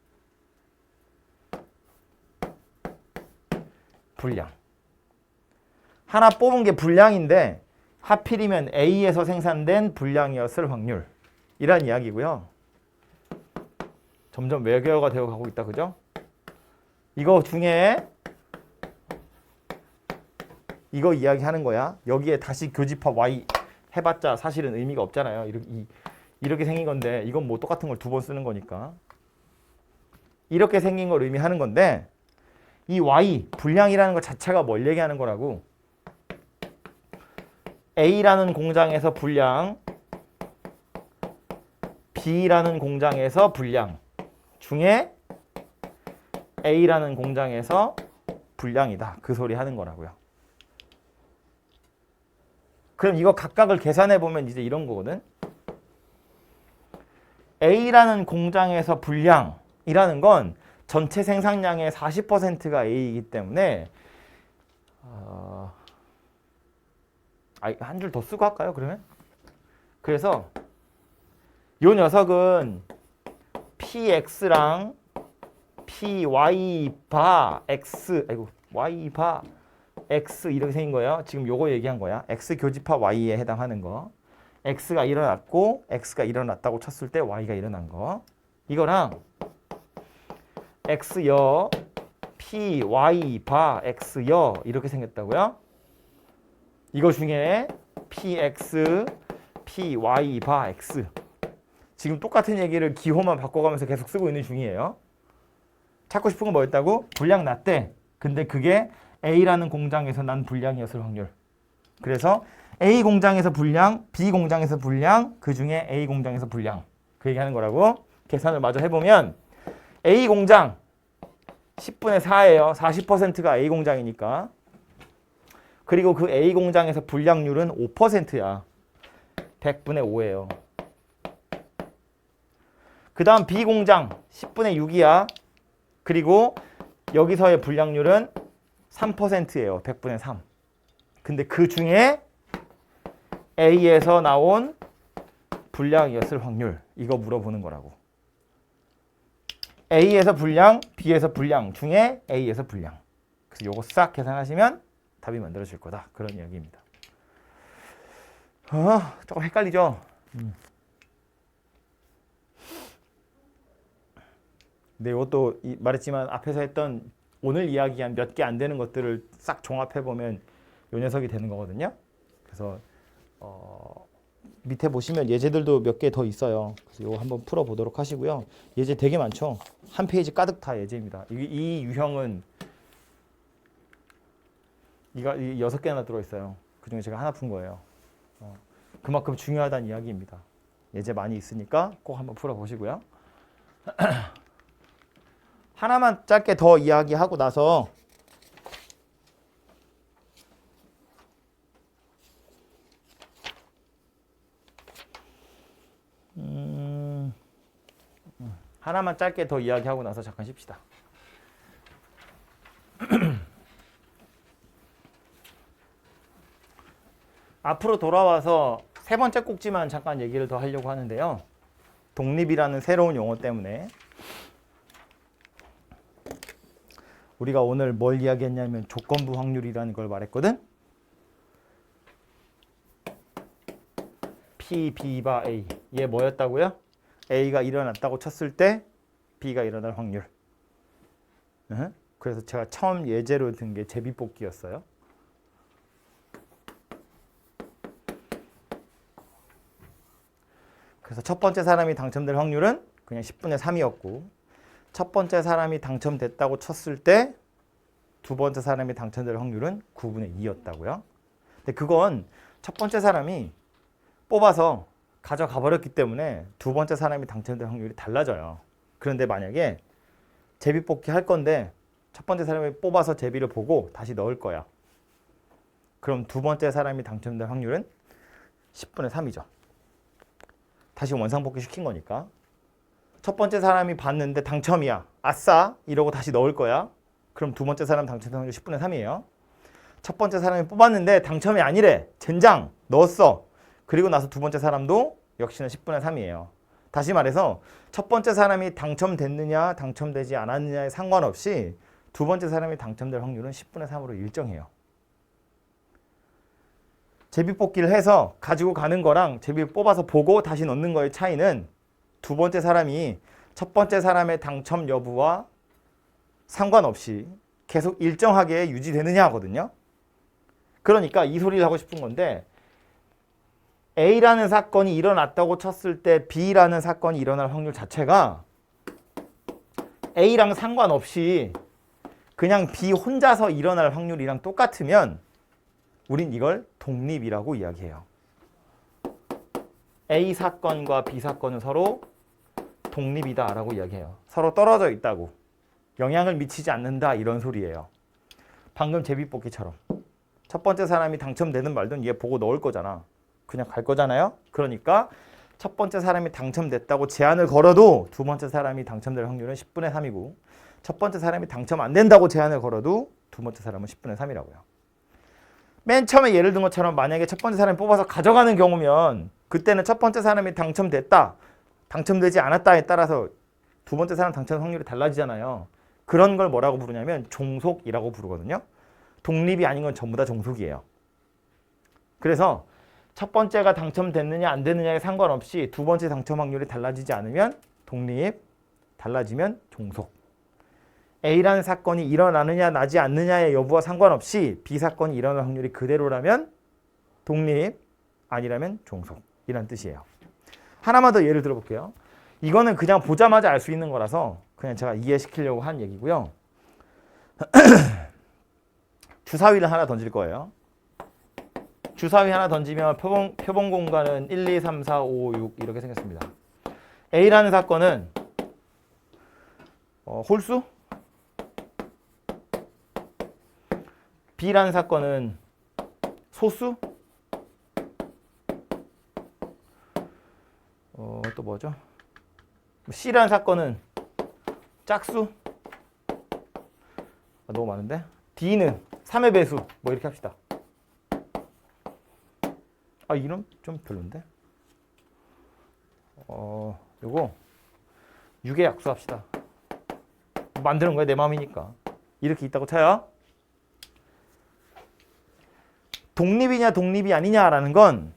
Speaker 1: 하나 뽑은 게 불량인데 하필이면 A에서 생산된 불량이었을 확률. 이란 이야기고요. 점점 외계어가 되어가고 있다. 그죠? 이거 중에 이거 이야기하는 거야. 여기에 다시 교집합 Y 해봤자 사실은 의미가 없잖아요. 이렇게 생긴 건데 이건 뭐 똑같은 걸 두 번 쓰는 거니까. 이렇게 생긴 걸 의미하는 건데 이 Y, 불량이라는 것 자체가 뭘 얘기하는 거라고? A라는 공장에서 불량, B라는 공장에서 불량 중에 A라는 공장에서 불량이다. 그 소리 하는 거라고요. 그럼 이거 각각을 계산해 보면 이제 이런 거거든. A라는 공장에서 불량이라는 건 전체 생산량의 40%가 A이기 때문에 한 줄 더 쓰고 할까요? 그러면? 그래서 요 녀석은 PX랑 PY 바 X, Y 바 X 이렇게 생긴 거예요. 지금 요거 얘기한 거야. X 교집합 Y에 해당하는 거. X가 일어났고 X가 일어났다고 쳤을 때 Y가 일어난 거. 이거랑 X여 PY 바 X여 이렇게 생겼다고요. 이거 중에 PX, PY 바 X. 지금 똑같은 얘기를 기호만 바꿔가면서 계속 쓰고 있는 중이에요. 찾고 싶은 건 뭐였다고? 불량 났대. 근데 그게 A라는 공장에서 난 불량이었을 확률. 그래서 A 공장에서 불량, B 공장에서 불량, 그 중에 A 공장에서 불량. 그 얘기하는 거라고. 계산을 마저 해보면 A 공장 10분의 4예요. 40%가 A 공장이니까. 그리고 그 A 공장에서 불량률은 5%야. 100분의 5예요. 그 다음 B 공장 10분의 6이야. 그리고 여기서의 불량률은 3%예요. 100분의 3. 근데 그 중에 A에서 나온 불량이었을 확률. 이거 물어보는 거라고. A에서 불량, B에서 불량 중에 A에서 불량. 그래서 요거 싹 계산하시면 답이 만들어질 거다. 그런 이야기입니다. 조금 헷갈리죠? 근데 이것도 말했지만 앞에서 했던 오늘 이야기한 몇 개 안 되는 것들을 싹 종합해보면 요 녀석이 되는 거거든요. 그래서 밑에 보시면 예제들도 몇 개 더 있어요. 그래서 이거 한번 풀어보도록 하시고요. 예제 되게 많죠. 한 페이지 가득 다 예제입니다. 이 유형은 이 6개나 들어있어요. 그중에 제가 하나 푼 거예요. 그만큼 중요하다는 이야기입니다. 예제 많이 있으니까 꼭 한번 풀어보시고요. 하나만 짧게 더 이야기하고 나서 하나만 짧게 더 이야기하고 나서 잠깐 쉽시다. 앞으로 돌아와서 세 번째 꼭지만 잠깐 얘기를 더 하려고 하는데요. 독립이라는 새로운 용어 때문에 우리가 오늘 뭘 이야기했냐면 조건부 확률이라는 걸 말했거든. P, B바 A. 얘 뭐였다고요? A가 일어났다고 쳤을 때 B가 일어날 확률. 그래서 제가 처음 예제로 든 게 제비뽑기였어요. 그래서 첫 번째 사람이 당첨될 확률은 그냥 10분의 3이었고 첫 번째 사람이 당첨됐다고 쳤을 때 두 번째 사람이 당첨될 확률은 9분의 2였다고요. 근데 그건 첫 번째 사람이 뽑아서 가져가 버렸기 때문에 두 번째 사람이 당첨될 확률이 달라져요. 그런데 만약에 제비뽑기 할 건데 첫 번째 사람이 뽑아서 제비를 보고 다시 넣을 거야. 그럼 두 번째 사람이 당첨될 확률은 10분의 3이죠. 다시 원상복귀 시킨 거니까. 첫 번째 사람이 봤는데 당첨이야. 아싸! 이러고 다시 넣을 거야. 그럼 두 번째 사람 당첨될 확률 10분의 3이에요. 첫 번째 사람이 뽑았는데 당첨이 아니래. 젠장! 넣었어. 그리고 나서 두 번째 사람도 역시나 10분의 3이에요. 다시 말해서 첫 번째 사람이 당첨됐느냐 당첨되지 않았느냐에 상관없이 두 번째 사람이 당첨될 확률은 10분의 3으로 일정해요. 제비뽑기를 해서 가지고 가는 거랑 제비 뽑아서 보고 다시 넣는 거의 차이는 두 번째 사람이 첫 번째 사람의 당첨 여부와 상관없이 계속 일정하게 유지되느냐 하거든요. 그러니까 이 소리를 하고 싶은 건데 A라는 사건이 일어났다고 쳤을 때 B라는 사건이 일어날 확률 자체가 A랑 상관없이 그냥 B 혼자서 일어날 확률이랑 똑같으면 우린 이걸 독립이라고 이야기해요. A 사건과 B 사건은 서로 독립이다라고 이야기해요. 서로 떨어져 있다고. 영향을 미치지 않는다 이런 소리예요. 방금 제비뽑기처럼. 첫 번째 사람이 당첨되든 말든 얘 보고 넣을 거잖아. 그냥 갈 거잖아요. 그러니까 첫 번째 사람이 당첨됐다고 제한을 걸어도 두 번째 사람이 당첨될 확률은 10분의 3이고 첫 번째 사람이 당첨 안 된다고 제한을 걸어도 두 번째 사람은 10분의 3이라고요. 맨 처음에 예를 든 것처럼 만약에 첫 번째 사람이 뽑아서 가져가는 경우면 그때는 첫 번째 사람이 당첨됐다, 당첨되지 않았다에 따라서 두 번째 사람 당첨 확률이 달라지잖아요. 그런 걸 뭐라고 부르냐면 종속이라고 부르거든요. 독립이 아닌 건 전부 다 종속이에요. 그래서 첫 번째가 당첨됐느냐 안 됐느냐에 상관없이 두 번째 당첨 확률이 달라지지 않으면 독립, 달라지면 종속. A라는 사건이 일어나느냐 나지 않느냐의 여부와 상관없이 B 사건이 일어날 확률이 그대로라면 독립, 아니라면 종속 이란 뜻이에요. 하나만 더 예를 들어볼게요. 이거는 그냥 보자마자 알 수 있는 거라서 그냥 제가 이해시키려고 한 얘기고요. 주사위를 하나 던질 거예요. 주사위 하나 던지면 표본 공간은 1, 2, 3, 4, 5, 6 이렇게 생겼습니다. A라는 사건은 홀수? B라는 사건은 소수? 또 뭐죠? C라는 사건은 짝수? 너무 많은데? D는 3의 배수 뭐 이렇게 합시다. 이름 좀 별론데? 요거 6의 약수 합시다. 만드는 거야 내 마음이니까. 이렇게 있다고 쳐요. 독립이냐 독립이 아니냐라는 건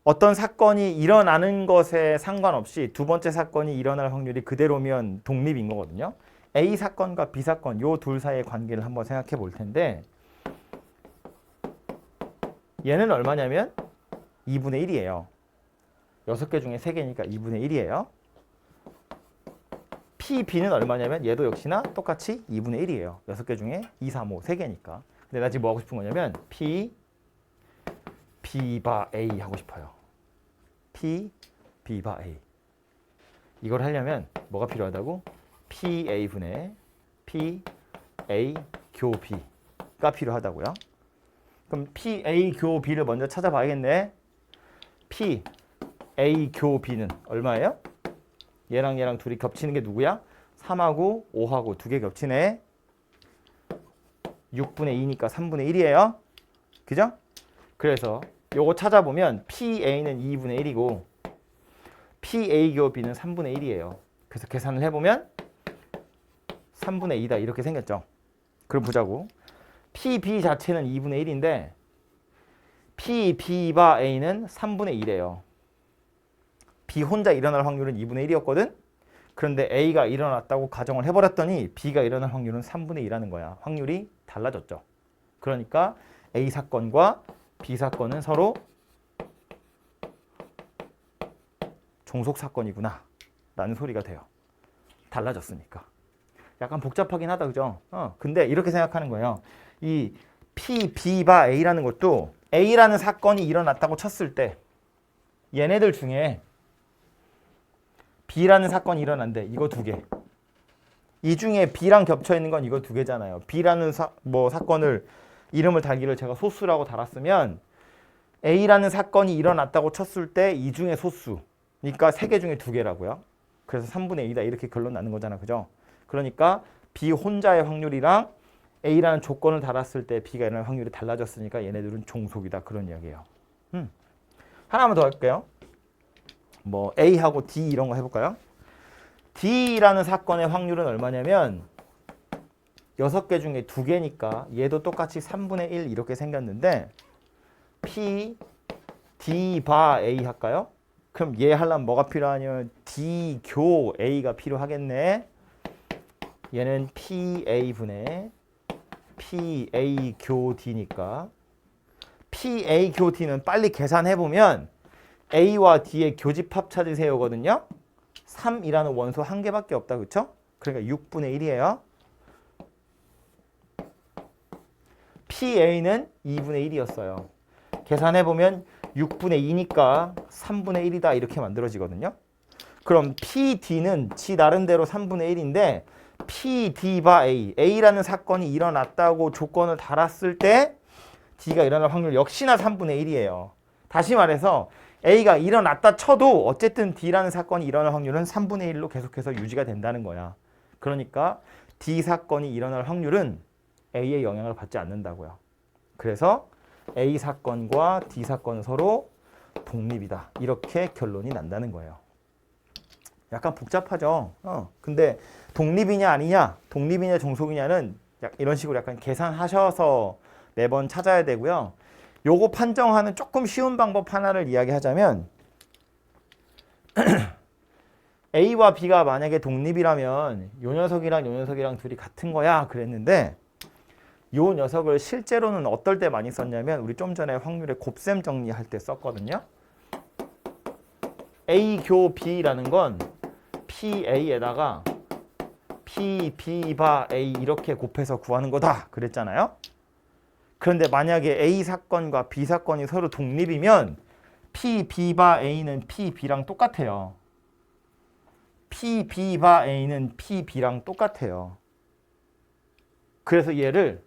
Speaker 1: 어떤 사건이 일어나는 것에 상관없이 두 번째 사건이 일어날 확률이 그대로면 독립인 거거든요. A 사건과 B 사건 요 둘 사이의 관계를 한번 생각해 볼 텐데 얘는 얼마냐면 2분의 1이에요. 6개 중에 3개니까 2분의 1이에요. P, B는 얼마냐면 얘도 역시나 똑같이 2분의 1이에요. 6개 중에 2, 3, 5, 3개니까. 근데 나 지금 뭐 하고 싶은 거냐면 P, B 바 A 하고 싶어요. P, B 바 A. 이걸 하려면 뭐가 필요하다고? PA 분의 PA 교 B가 필요하다고요. 그럼 PA 교 B를 먼저 찾아봐야겠네. PA 교 B는 얼마예요? 얘랑 얘랑 둘이 겹치는 게 누구야? 3하고 5하고 두 개 겹치네. 6분의 2니까 3분의 1이에요. 그죠? 그래서 요거 찾아보면 PA는 2분의 1이고 PA 교 B는 3분의 1이에요. 그래서 계산을 해보면 3분의 2다 이렇게 생겼죠. 그럼 보자고. PB 자체는 2분의 1인데 PB 바 A는 3분의 1이에요. B 혼자 일어날 확률은 2분의 1이었거든. 그런데 A가 일어났다고 가정을 해버렸더니 B가 일어날 확률은 3분의 2라는 거야. 확률이 달라졌죠. 그러니까 A 사건과 B 사건은 서로 종속 사건이구나 라는 소리가 돼요. 달라졌으니까. 약간 복잡하긴 하다, 그죠? 근데 이렇게 생각하는 거예요. 이 P, B 바 A라는 것도 A라는 사건이 일어났다고 쳤을 때 얘네들 중에 B라는 사건이 일어난대. 이거 두 개. 이 중에 B랑 겹쳐 있는 건 이거 두 개잖아요. B라는 사건을 이름을 달기를 제가 소수라고 달았으면 A라는 사건이 일어났다고 쳤을 때 이 중에 소수. 그러니까 세 개 중에 두 개라고요. 그래서 3분의 2다 이렇게 결론 나는 거잖아. 그죠? 그러니까 B 혼자의 확률이랑 A라는 조건을 달았을 때 B가 일어날 확률이 달라졌으니까 얘네들은 종속이다. 그런 이야기예요. 하나만 더 할게요. 뭐 A하고 D 이런 거 해볼까요? D라는 사건의 확률은 얼마냐면 6개 중에 2개니까 얘도 똑같이 3분의 1 이렇게 생겼는데 P, D 바 A 할까요? 그럼 얘 하려면 뭐가 필요하냐면 D 교 A가 필요하겠네. 얘는 PA 분의 PA 교 D니까 PA 교 D는 빨리 계산해보면 A와 D의 교집합 찾으세요거든요. 3이라는 원소 한 개밖에 없다. 그쵸? 그러니까 6분의 1이에요. PA는 2분의 1이었어요. 계산해보면 6분의 2니까 3분의 1이다 이렇게 만들어지거든요. 그럼 PD는 지 나름대로 3분의 1인데 PD 바 A, A라는 사건이 일어났다고 조건을 달았을 때 D가 일어날 확률 역시나 3분의 1이에요. 다시 말해서 A가 일어났다 쳐도 어쨌든 D라는 사건이 일어날 확률은 3분의 1로 계속해서 유지가 된다는 거야. 그러니까 D 사건이 일어날 확률은 A의 영향을 받지 않는다고요. 그래서 A 사건과 D 사건은 서로 독립이다. 이렇게 결론이 난다는 거예요. 약간 복잡하죠. 근데 독립이냐 아니냐, 독립이냐 종속이냐는 이런 식으로 약간 계산하셔서 매번 찾아야 되고요. 요거 판정하는 조금 쉬운 방법 하나를 이야기하자면 A와 B가 만약에 독립이라면 요 녀석이랑 요 녀석이랑 둘이 같은 거야 그랬는데 요 녀석을 실제로는 어떨 때 많이 썼냐면 우리 좀 전에 확률의 곱셈 정리할 때 썼거든요. A 교 B라는 건 PA에다가 P, B 바 A 이렇게 곱해서 구하는 거다 그랬잖아요. 그런데 만약에 A 사건과 B 사건이 서로 독립이면 P, B 바 A는 P, B랑 똑같아요. P, B 바 A는 P, B랑 똑같아요. 그래서 얘를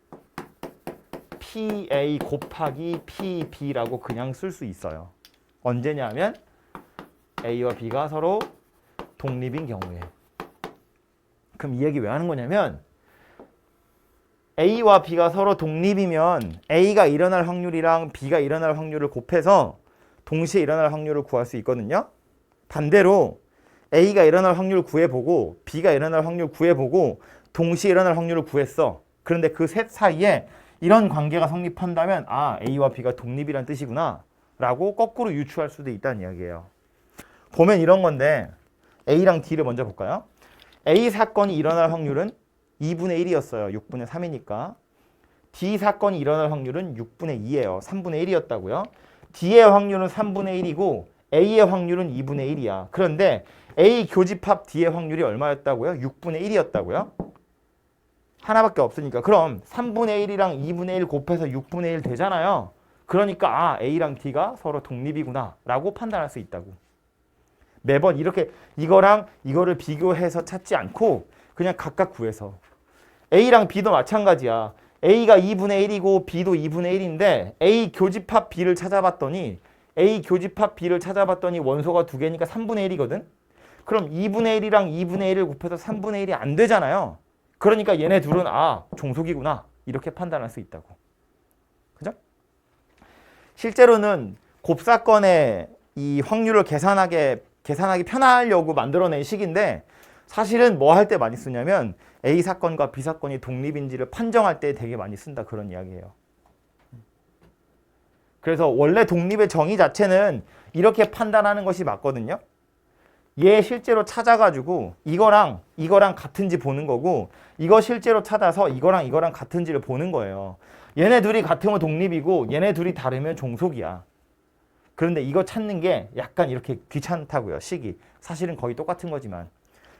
Speaker 1: PA 곱하기 PB라고 그냥 쓸 수 있어요. 언제냐면 A와 B가 서로 독립인 경우에. 그럼 이 얘기 왜 하는 거냐면 A와 B가 서로 독립이면 A가 일어날 확률이랑 B가 일어날 확률을 곱해서 동시에 일어날 확률을 구할 수 있거든요. 반대로 A가 일어날 확률을 구해보고 B가 일어날 확률을 구해보고 동시에 일어날 확률을 구했어. 그런데 그 셋 사이에 이런 관계가 성립한다면 아, A와 B가 독립이란 뜻이구나 라고 거꾸로 유추할 수도 있다는 이야기예요. 보면 이런 건데 A랑 D를 먼저 볼까요? A 사건이 일어날 확률은 2분의 1이었어요. 6분의 3이니까. D 사건이 일어날 확률은 6분의 2예요. 3분의 1이었다고요. D의 확률은 3분의 1이고 A의 확률은 2분의 1이야. 그런데 A 교집합 D의 확률이 얼마였다고요? 6분의 1이었다고요? 하나밖에 없으니까. 그럼 3분의 1이랑 2분의 1 곱해서 6분의 1 되잖아요. 그러니까 A랑 D가 서로 독립이구나 라고 판단할 수 있다고. 매번 이렇게 이거랑 이거를 비교해서 찾지 않고 그냥 각각 구해서. A랑 B도 마찬가지야. A가 2분의 1이고 B도 2분의 1인데 A 교집합 B를 찾아봤더니 원소가 두 개니까 3분의 1이거든. 그럼 2분의 1이랑 2분의 1을 곱해서 3분의 1이 안 되잖아요. 그러니까 얘네 둘은 종속이구나 이렇게 판단할 수 있다고. 그죠? 실제로는 곱사건의 이 확률을 계산하기 편하려고 만들어낸 식인데 사실은 뭐 할 때 많이 쓰냐면 A 사건과 B 사건이 독립인지를 판정할 때 되게 많이 쓴다 그런 이야기예요. 그래서 원래 독립의 정의 자체는 이렇게 판단하는 것이 맞거든요. 얘 실제로 찾아가지고 이거랑 같은지 보는 거고 이거 실제로 찾아서 이거랑 같은지를 보는 거예요. 얘네 둘이 같으면 독립이고 얘네 둘이 다르면 종속이야. 그런데 이거 찾는 게 약간 이렇게 귀찮다고요. 식이. 사실은 거의 똑같은 거지만.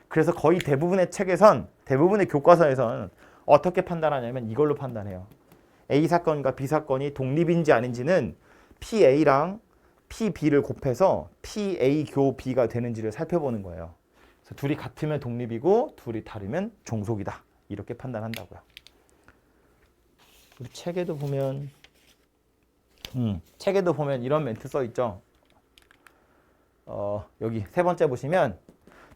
Speaker 1: 그래서 거의 대부분의 교과서에선 어떻게 판단하냐면 이걸로 판단해요. A 사건과 B 사건이 독립인지 아닌지는 PA랑 PB를 곱해서 PA 교 B가 되는지를 살펴보는 거예요. 그래서 둘이 같으면 독립이고 둘이 다르면 종속이다. 이렇게 판단한다고요. 우리 책에도 보면 이런 멘트 써 있죠. 여기 세 번째 보시면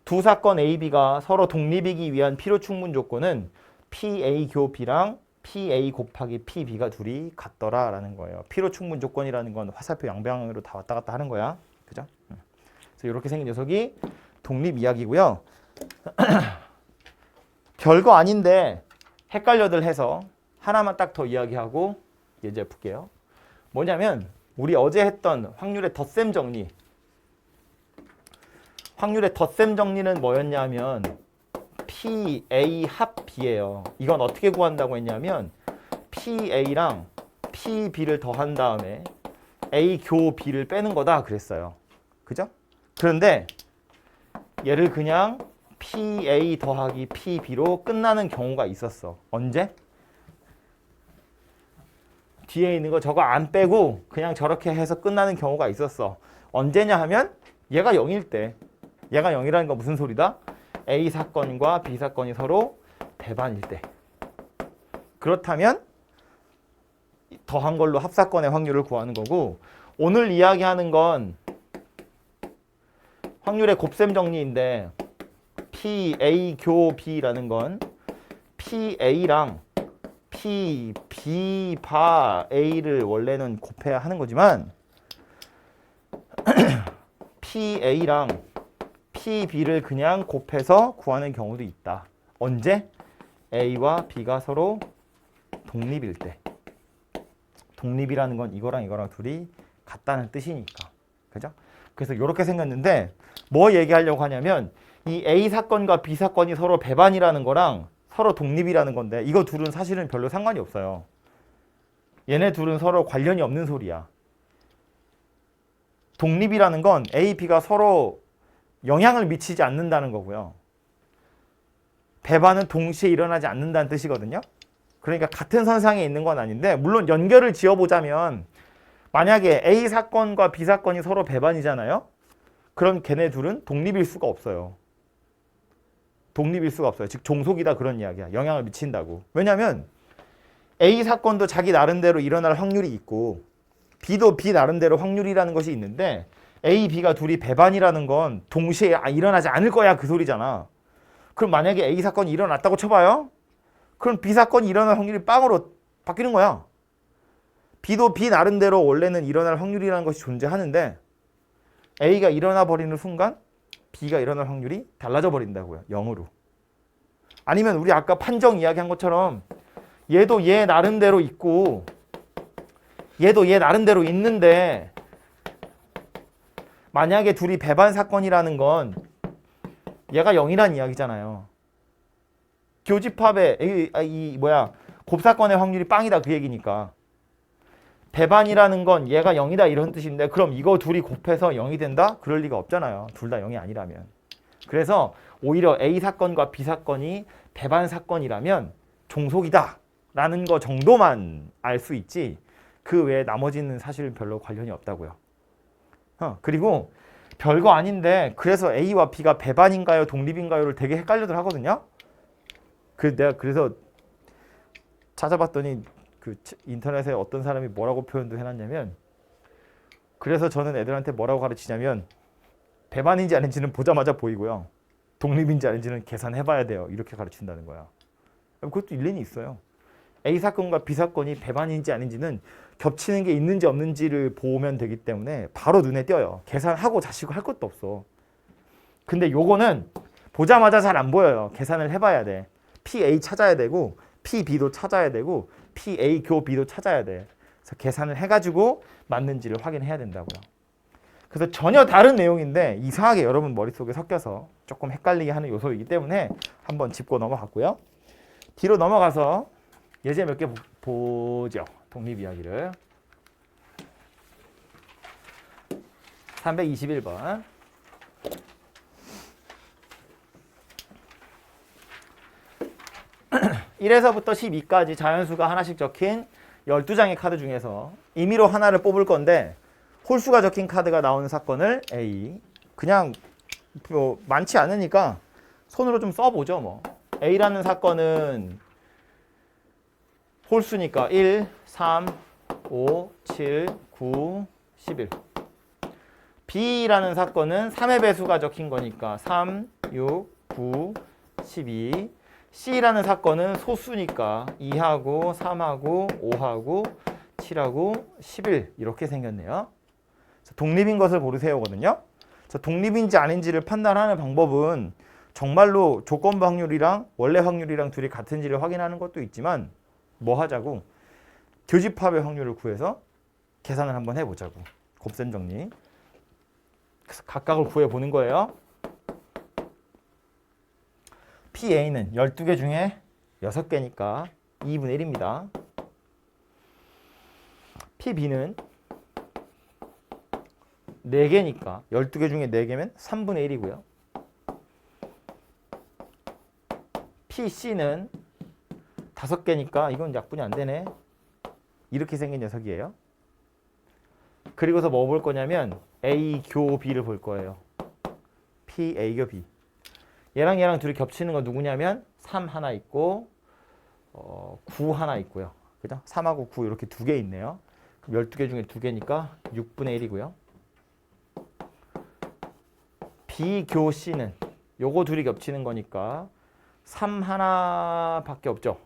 Speaker 1: 두 사건 A, B가 서로 독립이기 위한 필요 충분 조건은 PA 교 B랑 PA 곱하기 PB가 둘이 같더라라는 거예요. 필요 충분 조건이라는 건 화살표 양방향으로 다 왔다 갔다 하는 거야. 그죠? 그래서 이렇게 생긴 녀석이 독립 이야기고요. 별거 아닌데 헷갈려들 해서 하나만 딱 더 이야기하고 예제 풀게요. 뭐냐면 우리 어제 했던 확률의 덧셈 정리. 확률의 덧셈 정리는 뭐였냐면 PA 합 B예요. 이건 어떻게 구한다고 했냐면 PA랑 PB를 더한 다음에 A 교 B를 빼는 거다 그랬어요. 그죠? 그런데 얘를 그냥 PA 더하기 PB로 끝나는 경우가 있었어. 언제? 뒤에 있는 거 저거 안 빼고 그냥 저렇게 해서 끝나는 경우가 있었어. 언제냐 하면 얘가 0일 때. 얘가 0이라는 건 무슨 소리다? A 사건과 B 사건이 서로 배반일 때. 그렇다면 더한 걸로 합사건의 확률을 구하는 거고 오늘 이야기하는 건 확률의 곱셈 정리인데 PA 교 B라는 건 PA랑 PB 바 A를 원래는 곱해야 하는 거지만 PA랑 PB를 그냥 곱해서 구하는 경우도 있다. 언제? A와 B가 서로 독립일 때. 독립이라는 건 이거랑 둘이 같다는 뜻이니까. 그죠? 그래서 이렇게 생겼는데 뭐 얘기하려고 하냐면 이 A 사건과 B 사건이 서로 배반이라는 거랑 서로 독립이라는 건데 이거 둘은 사실은 별로 상관이 없어요. 얘네 둘은 서로 관련이 없는 소리야. 독립이라는 건 A, B가 서로 영향을 미치지 않는다는 거고요. 배반은 동시에 일어나지 않는다는 뜻이거든요. 그러니까 같은 선상에 있는 건 아닌데 물론 연결을 지어보자면 만약에 A 사건과 B 사건이 서로 배반이잖아요. 그럼 걔네 둘은 독립일 수가 없어요. 독립일 수가 없어요. 즉 종속이다 그런 이야기야. 영향을 미친다고. 왜냐하면 A 사건도 자기 나름대로 일어날 확률이 있고 B도 B 나름대로 확률이라는 것이 있는데 A, B가 둘이 배반이라는 건 동시에 일어나지 않을 거야 그 소리잖아. 그럼 만약에 A 사건이 일어났다고 쳐봐요. 그럼 B 사건이 일어날 확률이 빵으로 바뀌는 거야. B도 B 나름대로 원래는 일어날 확률이라는 것이 존재하는데 A가 일어나 버리는 순간 B가 일어날 확률이 달라져 버린다고요. 0으로. 아니면 우리 아까 판정 이야기한 것처럼 얘도 얘 나름대로 있고 얘도 얘 나름대로 있는데 만약에 둘이 배반 사건이라는 건 얘가 0이란 이야기잖아요. 교집합의 곱사건의 확률이 빵이다 그 얘기니까. 배반이라는 건 얘가 0이다 이런 뜻인데 그럼 이거 둘이 곱해서 0이 된다? 그럴 리가 없잖아요. 둘 다 0이 아니라면. 그래서 오히려 A 사건과 B 사건이 배반 사건이라면 종속이다 라는 거 정도만 알 수 있지 그 외에 나머지는 사실 별로 관련이 없다고요. 그리고 별거 아닌데 그래서 A와 B가 배반인가요 독립인가요를 되게 헷갈려들 하거든요. 내가 그래서 찾아봤더니 그 인터넷에 어떤 사람이 뭐라고 표현도 해놨냐면 그래서 저는 애들한테 뭐라고 가르치냐면 배반인지 아닌지는 보자마자 보이고요. 독립인지 아닌지는 계산해봐야 돼요. 이렇게 가르친다는 거야. 그것도 일리는 있어요. A 사건과 B 사건이 배반인지 아닌지는 겹치는 게 있는지 없는지를 보면 되기 때문에 바로 눈에 띄어요. 계산하고 자시고 할 것도 없어. 근데 요거는 보자마자 잘 안 보여요. 계산을 해봐야 돼. PA 찾아야 되고 PB도 찾아야 되고 PA 교 B도 찾아야 돼. 그래서 계산을 해가지고 맞는지를 확인해야 된다고요. 그래서 전혀 다른 내용인데 이상하게 여러분 머릿속에 섞여서 조금 헷갈리게 하는 요소이기 때문에 한번 짚고 넘어갔고요. 뒤로 넘어가서 예제 몇 개 보죠. 독립 이야기를. 321번. 1에서부터 12까지 자연수가 하나씩 적힌 12장의 카드 중에서 임의로 하나를 뽑을 건데 홀수가 적힌 카드가 나오는 사건을 A. 그냥 많지 않으니까 손으로 좀 써보죠. 뭐. A라는 사건은 홀수니까 1, 3, 5, 7, 9, 11. B라는 사건은 3의 배수가 적힌 거니까 3, 6, 9, 12. C라는 사건은 소수니까 2하고 3하고 5하고 7하고 11 이렇게 생겼네요. 독립인 것을 고르세요거든요. 독립인지 아닌지를 판단하는 방법은 정말로 조건부 확률이랑 원래 확률이랑 둘이 같은지를 확인하는 것도 있지만 뭐 하자고? 교집합의 확률을 구해서 계산을 한번 해보자고. 곱셈 정리. 그래서 각각을 구해보는 거예요. PA는 12개 중에 6개니까 2분의 1입니다. PB는 4개니까 12개 중에 4개면 3분의 1이고요. PC는 5개니까 이건 약분이 안 되네. 이렇게 생긴 녀석이에요. 그리고서 뭐 볼 거냐면 A 교 B를 볼 거예요. PA 교 B. 얘랑 얘랑 둘이 겹치는 건 누구냐면 3 하나 있고 9 하나 있고요. 그죠? 3하고 9 이렇게 2개 있네요. 그럼 12개 중에 2개니까 6분의 1이고요. B 교 C는 요거 둘이 겹치는 거니까 3 하나밖에 없죠.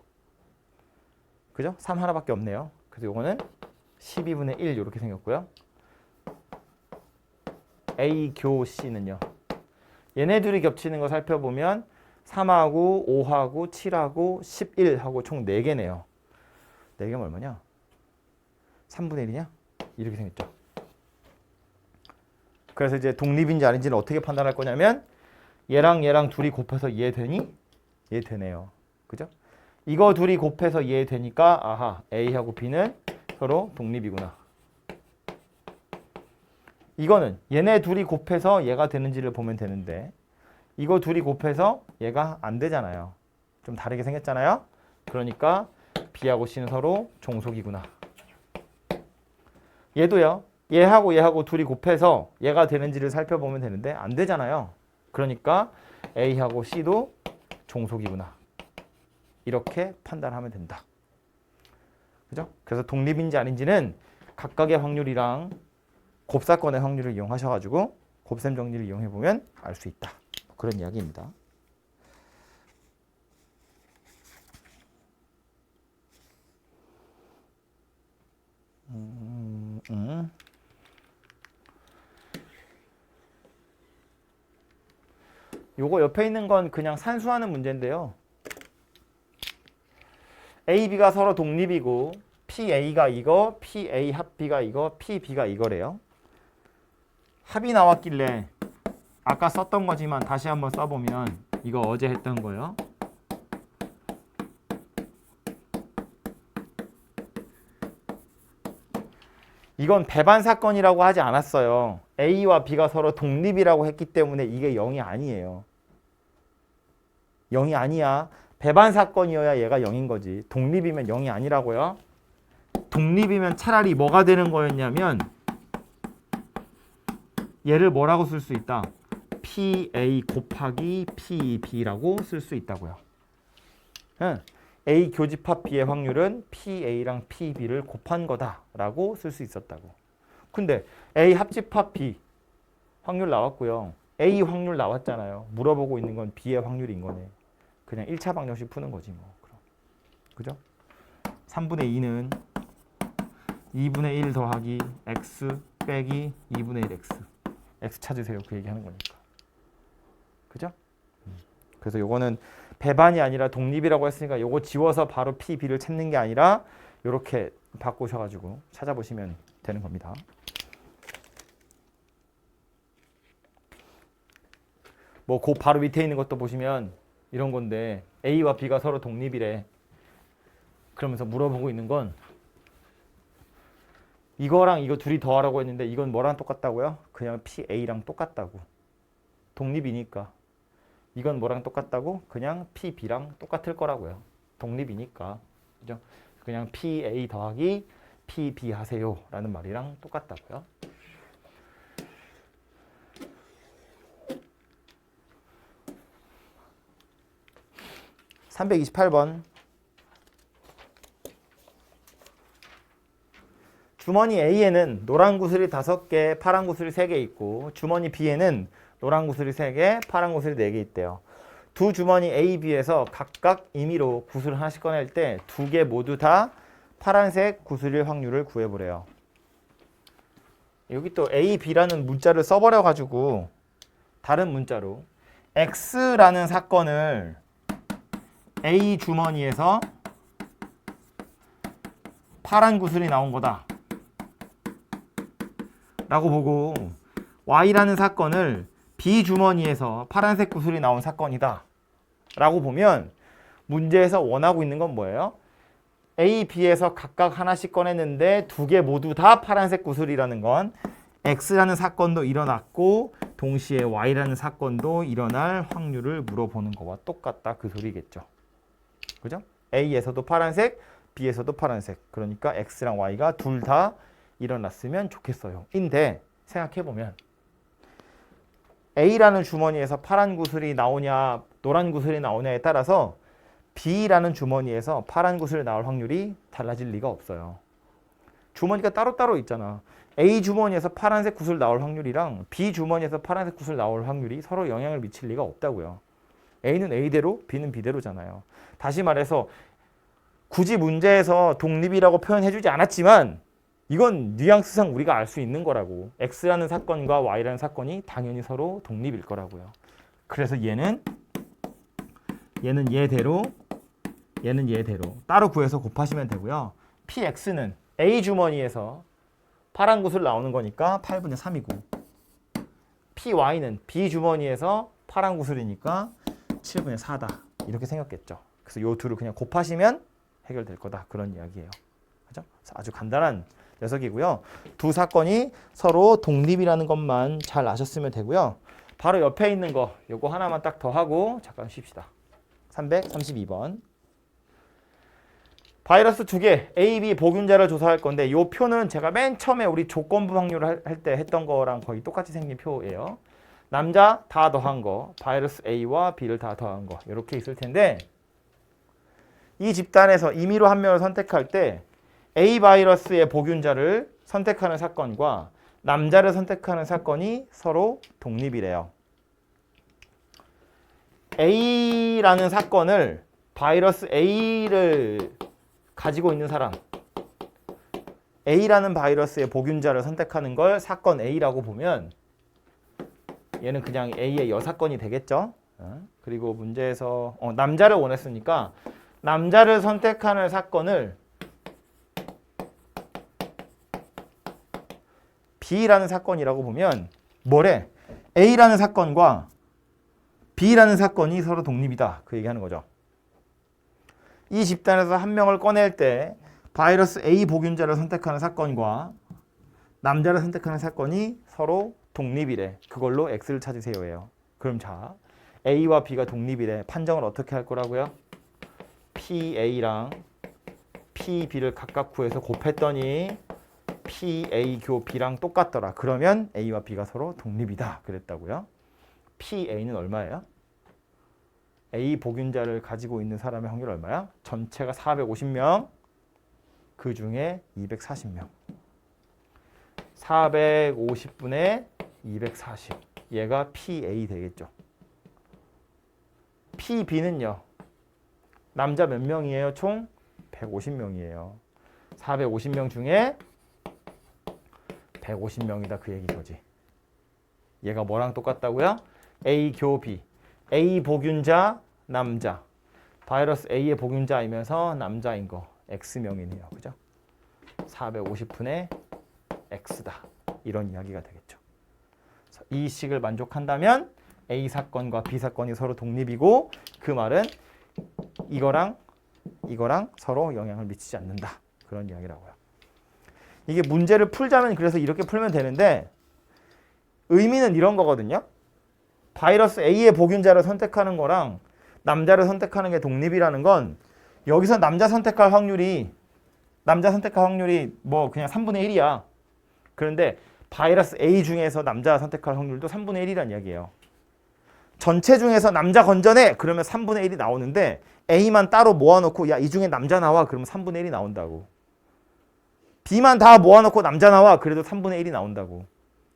Speaker 1: 그죠? 3 하나밖에 없네요. 그래서 요거는 12분의 1 이렇게 생겼고요. A 교 C는요. 얘네 둘이 겹치는 거 살펴보면 3하고 5하고 7하고 11하고 총 4개네요. 4개면 얼마냐? 3분의 1이냐? 이렇게 생겼죠. 그래서 이제 독립인지 아닌지는 어떻게 판단할 거냐면 얘랑 얘랑 둘이 곱해서 이해되니? 이해되네요. 그죠? 이거 둘이 곱해서 이해되니까 아하, A하고 B는 서로 독립이구나. 이거는 얘네 둘이 곱해서 얘가 되는지를 보면 되는데 이거 둘이 곱해서 얘가 안 되잖아요. 좀 다르게 생겼잖아요. 그러니까 B하고 C는 서로 종속이구나. 얘도요. 얘하고 얘하고 둘이 곱해서 얘가 되는지를 살펴보면 되는데 안 되잖아요. 그러니까 A하고 C도 종속이구나. 이렇게 판단하면 된다. 그죠? 그래서 독립인지 아닌지는 각각의 확률이랑 곱사건의 확률을 이용하셔가지고 곱셈 정리를 이용해보면 알 수 있다. 그런 이야기입니다. 요거 옆에 있는 건 그냥 산수하는 문제인데요. A, B가 서로 독립이고 PA가 이거, PA 합 B가 이거, PB가 이거래요. 합이 나왔길래 아까 썼던 거지만 다시 한번 써보면 이거 어제 했던 거예요. 이건 배반 사건이라고 하지 않았어요. A와 B가 서로 독립이라고 했기 때문에 이게 0이 아니에요. 0이 아니야. 배반 사건이어야 얘가 0인 거지. 독립이면 0이 아니라고요. 독립이면 차라리 뭐가 되는 거였냐면 얘를 뭐라고 쓸 수 있다? PA 곱하기 PB라고 쓸 수 있다고요. A 교집합 B의 확률은 PA랑 PB를 곱한 거다라고 쓸 수 있었다고. 근데 A 합집합 B 확률 나왔고요. A 확률 나왔잖아요. 물어보고 있는 건 B의 확률인 거네. 그냥 1차 방정식 푸는 거지 뭐. 그럼. 그죠? 3분의 2는 2분의 1 더하기 X 빼기 2분의 1 X. X 찾으세요. 그 얘기하는 거니까. 그죠? 그래서 요거는 배반이 아니라 독립이라고 했으니까 요거 지워서 바로 P, B를 찾는 게 아니라 요렇게 바꾸셔가지고 찾아보시면 되는 겁니다. 뭐 그 바로 밑에 있는 것도 보시면 이런 건데 A와 B가 서로 독립이래. 그러면서 물어보고 있는 건 이거랑 이거 둘이 더하라고 했는데 이건 뭐랑 똑같다고요? 그냥 PA랑 똑같다고. 독립이니까. 이건 뭐랑 똑같다고? 그냥 PB랑 똑같을 거라고요. 독립이니까. 그죠? 그냥 PA 더하기 PB 하세요 라는 말이랑 똑같다고요. (328번) 주머니 A에는 노란 구슬이 5개, 파란 구슬이 3개 있고 주머니 B에는 노란 구슬이 3개, 파란 구슬이 4개 있대요. 두 주머니 A, B에서 각각 임의로 구슬을 하나씩 꺼낼 때 2개 모두 다 파란색 구슬일 확률을 구해보래요. 여기 또 A, B라는 문자를 써버려가지고 다른 문자로 X라는 사건을 A 주머니에서 파란 구슬이 나온 거다 라고 보고 Y라는 사건을 B 주머니에서 파란색 구슬이 나온 사건이다 라고 보면 문제에서 원하고 있는 건 뭐예요? A, B에서 각각 하나씩 꺼냈는데 2개 모두 다 파란색 구슬이라는 건 X라는 사건도 일어났고 동시에 Y라는 사건도 일어날 확률을 물어보는 거와 똑같다 그 소리겠죠. 그죠? A에서도 파란색, B에서도 파란색. 그러니까 X랑 Y가 둘 다 일어났으면 좋겠어요. 인데 생각해보면 A라는 주머니에서 파란 구슬이 나오냐 노란 구슬이 나오냐에 따라서 B라는 주머니에서 파란 구슬이 나올 확률이 달라질 리가 없어요. 주머니가 따로따로 있잖아. A 주머니에서 파란색 구슬 나올 확률이랑 B 주머니에서 파란색 구슬 나올 확률이 서로 영향을 미칠 리가 없다고요. A는 A대로 B는 B대로잖아요. 다시 말해서 굳이 문제에서 독립이라고 표현해주지 않았지만 이건 뉘앙스상 우리가 알 수 있는 거라고. X라는 사건과 Y라는 사건이 당연히 서로 독립일 거라고요. 그래서 얘는 얘대로 얘는 얘대로 따로 구해서 곱하시면 되고요. PX는 A 주머니에서 파란 구슬 나오는 거니까 8분의 3이고 PY는 B 주머니에서 파란 구슬이니까 7분의 4다. 이렇게 생겼겠죠. 그래서 요 둘을 그냥 곱하시면 해결될 거다. 그런 이야기예요. 그죠? 아주 간단한 녀석이고요. 두 사건이 서로 독립이라는 것만 잘 아셨으면 되고요. 바로 옆에 있는 거 요거 하나만 딱 더 하고 잠깐 쉽시다. 332번. 바이러스 2개 A, B 보균자를 조사할 건데 이 표는 제가 맨 처음에 우리 조건부 확률을 할 때 했던 거랑 거의 똑같이 생긴 표예요. 남자 다 더한 거, 바이러스 A와 B를 다 더한 거 이렇게 있을 텐데 이 집단에서 임의로 한 명을 선택할 때 A 바이러스의 보균자를 선택하는 사건과 남자를 선택하는 사건이 서로 독립이래요. A라는 사건을 바이러스 A를 가지고 있는 사람 A라는 바이러스의 보균자를 선택하는 걸 사건 A라고 보면 얘는 그냥 A의 여사건이 되겠죠. 그리고 문제에서 남자를 원했으니까 남자를 선택하는 사건을 B라는 사건이라고 보면 뭐래? A라는 사건과 B라는 사건이 서로 독립이다. 그 얘기하는 거죠. 이 집단에서 한 명을 꺼낼 때 바이러스 A 보균자를 선택하는 사건과 남자를 선택하는 사건이 서로 독립이래. 그걸로 X를 찾으세요예요. 그럼 자, A와 B가 독립이래. 판정을 어떻게 할 거라고요? PA랑 PB를 각각 구해서 곱했더니 PA 교 B랑 똑같더라. 그러면 A와 B가 서로 독립이다. 그랬다고요. PA는 얼마예요? A 복균자를 가지고 있는 사람의 확률 얼마야? 전체가 450명, 그 중에 240명. 450분의 240. 얘가 PA 되겠죠. PB는요. 남자 몇 명이에요? 총 150명이에요. 450명 중에 150명이다. 그 얘기 거지. 얘가 뭐랑 똑같다고요? A 교 B. A 복균자 남자. 바이러스 A의 복균자이면서 남자인 거. X명이네요. 그죠? 450분의 X다. 이런 이야기가 되겠죠. 이 식을 만족한다면 A 사건과 B 사건이 서로 독립이고 그 말은 이거랑 서로 영향을 미치지 않는다. 그런 이야기라고요. 이게 문제를 풀자면 그래서 이렇게 풀면 되는데 의미는 이런 거거든요. 바이러스 A의 복균자를 선택하는 거랑 남자를 선택하는 게 독립이라는 건 여기서 남자 선택할 확률이 뭐 그냥 3분의 1이야. 그런데 바이러스 A 중에서 남자 선택할 확률도 3분의 1이란 이야기예요. 전체 중에서 남자 건져내! 그러면 3분의 1이 나오는데 A만 따로 모아놓고 야, 이 중에 남자 나와. 그러면 3분의 1이 나온다고. B만 다 모아놓고 남자 나와. 그래도 3분의 1이 나온다고.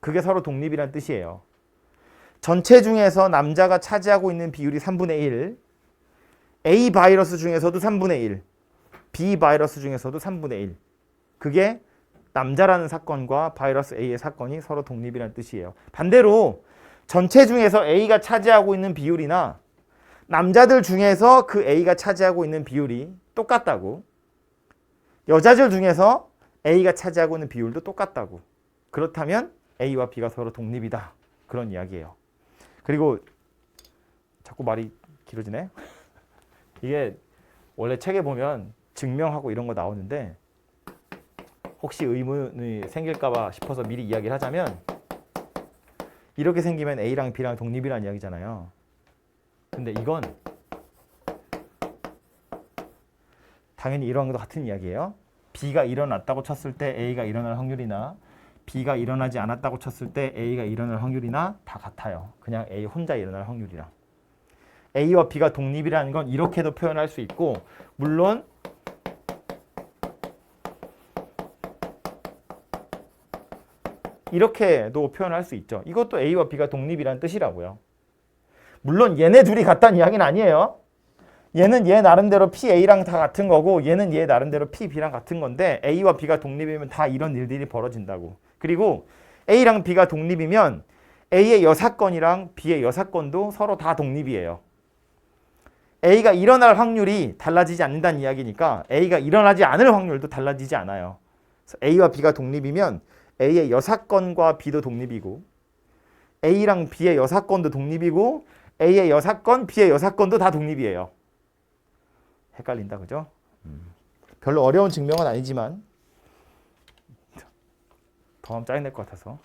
Speaker 1: 그게 서로 독립이란 뜻이에요. 전체 중에서 남자가 차지하고 있는 비율이 3분의 1, A 바이러스 중에서도 3분의 1, B 바이러스 중에서도 3분의 1. 그게 남자라는 사건과 바이러스 A의 사건이 서로 독립이라는 뜻이에요. 반대로 전체 중에서 A가 차지하고 있는 비율이나 남자들 중에서 그 A가 차지하고 있는 비율이 똑같다고. 여자들 중에서 A가 차지하고 있는 비율도 똑같다고. 그렇다면 A와 B가 서로 독립이다. 그런 이야기예요. 그리고 자꾸 말이 길어지네. 이게 원래 책에 보면 증명하고 이런 거 나오는데 혹시 의문이 생길까 봐 싶어서 미리 이야기를 하자면 이렇게 생기면 A랑 B랑 독립이라는 이야기잖아요. 근데 이건 당연히 이러한 것도 같은 이야기예요. B가 일어났다고 쳤을 때 A가 일어날 확률이나 B가 일어나지 않았다고 쳤을 때 A가 일어날 확률이나 다 같아요. 그냥 A 혼자 일어날 확률이랑. A와 B가 독립이라는 건 이렇게도 표현할 수 있고 물론 이렇게도 표현할 수 있죠. 이것도 A와 B가 독립이라는 뜻이라고요. 물론 얘네 둘이 같다는 이야기는 아니에요. 얘는 얘 나름대로 PA랑 다 같은 거고 얘는 얘 나름대로 PB랑 같은 건데 A와 B가 독립이면 다 이런 일들이 벌어진다고. 그리고 A랑 B가 독립이면 A의 여사건이랑 B의 여사건도 서로 다 독립이에요. A가 일어날 확률이 달라지지 않는다는 이야기니까 A가 일어나지 않을 확률도 달라지지 않아요. 그래서 A와 B가 독립이면 A의 여사건과 B도 독립이고 A랑 B의 여사건도 독립이고 A의 여사건, B의 여사건도 다 독립이에요. 헷갈린다, 그죠? 별로 어려운 증명은 아니지만 더 하면 짜증날 것 같아서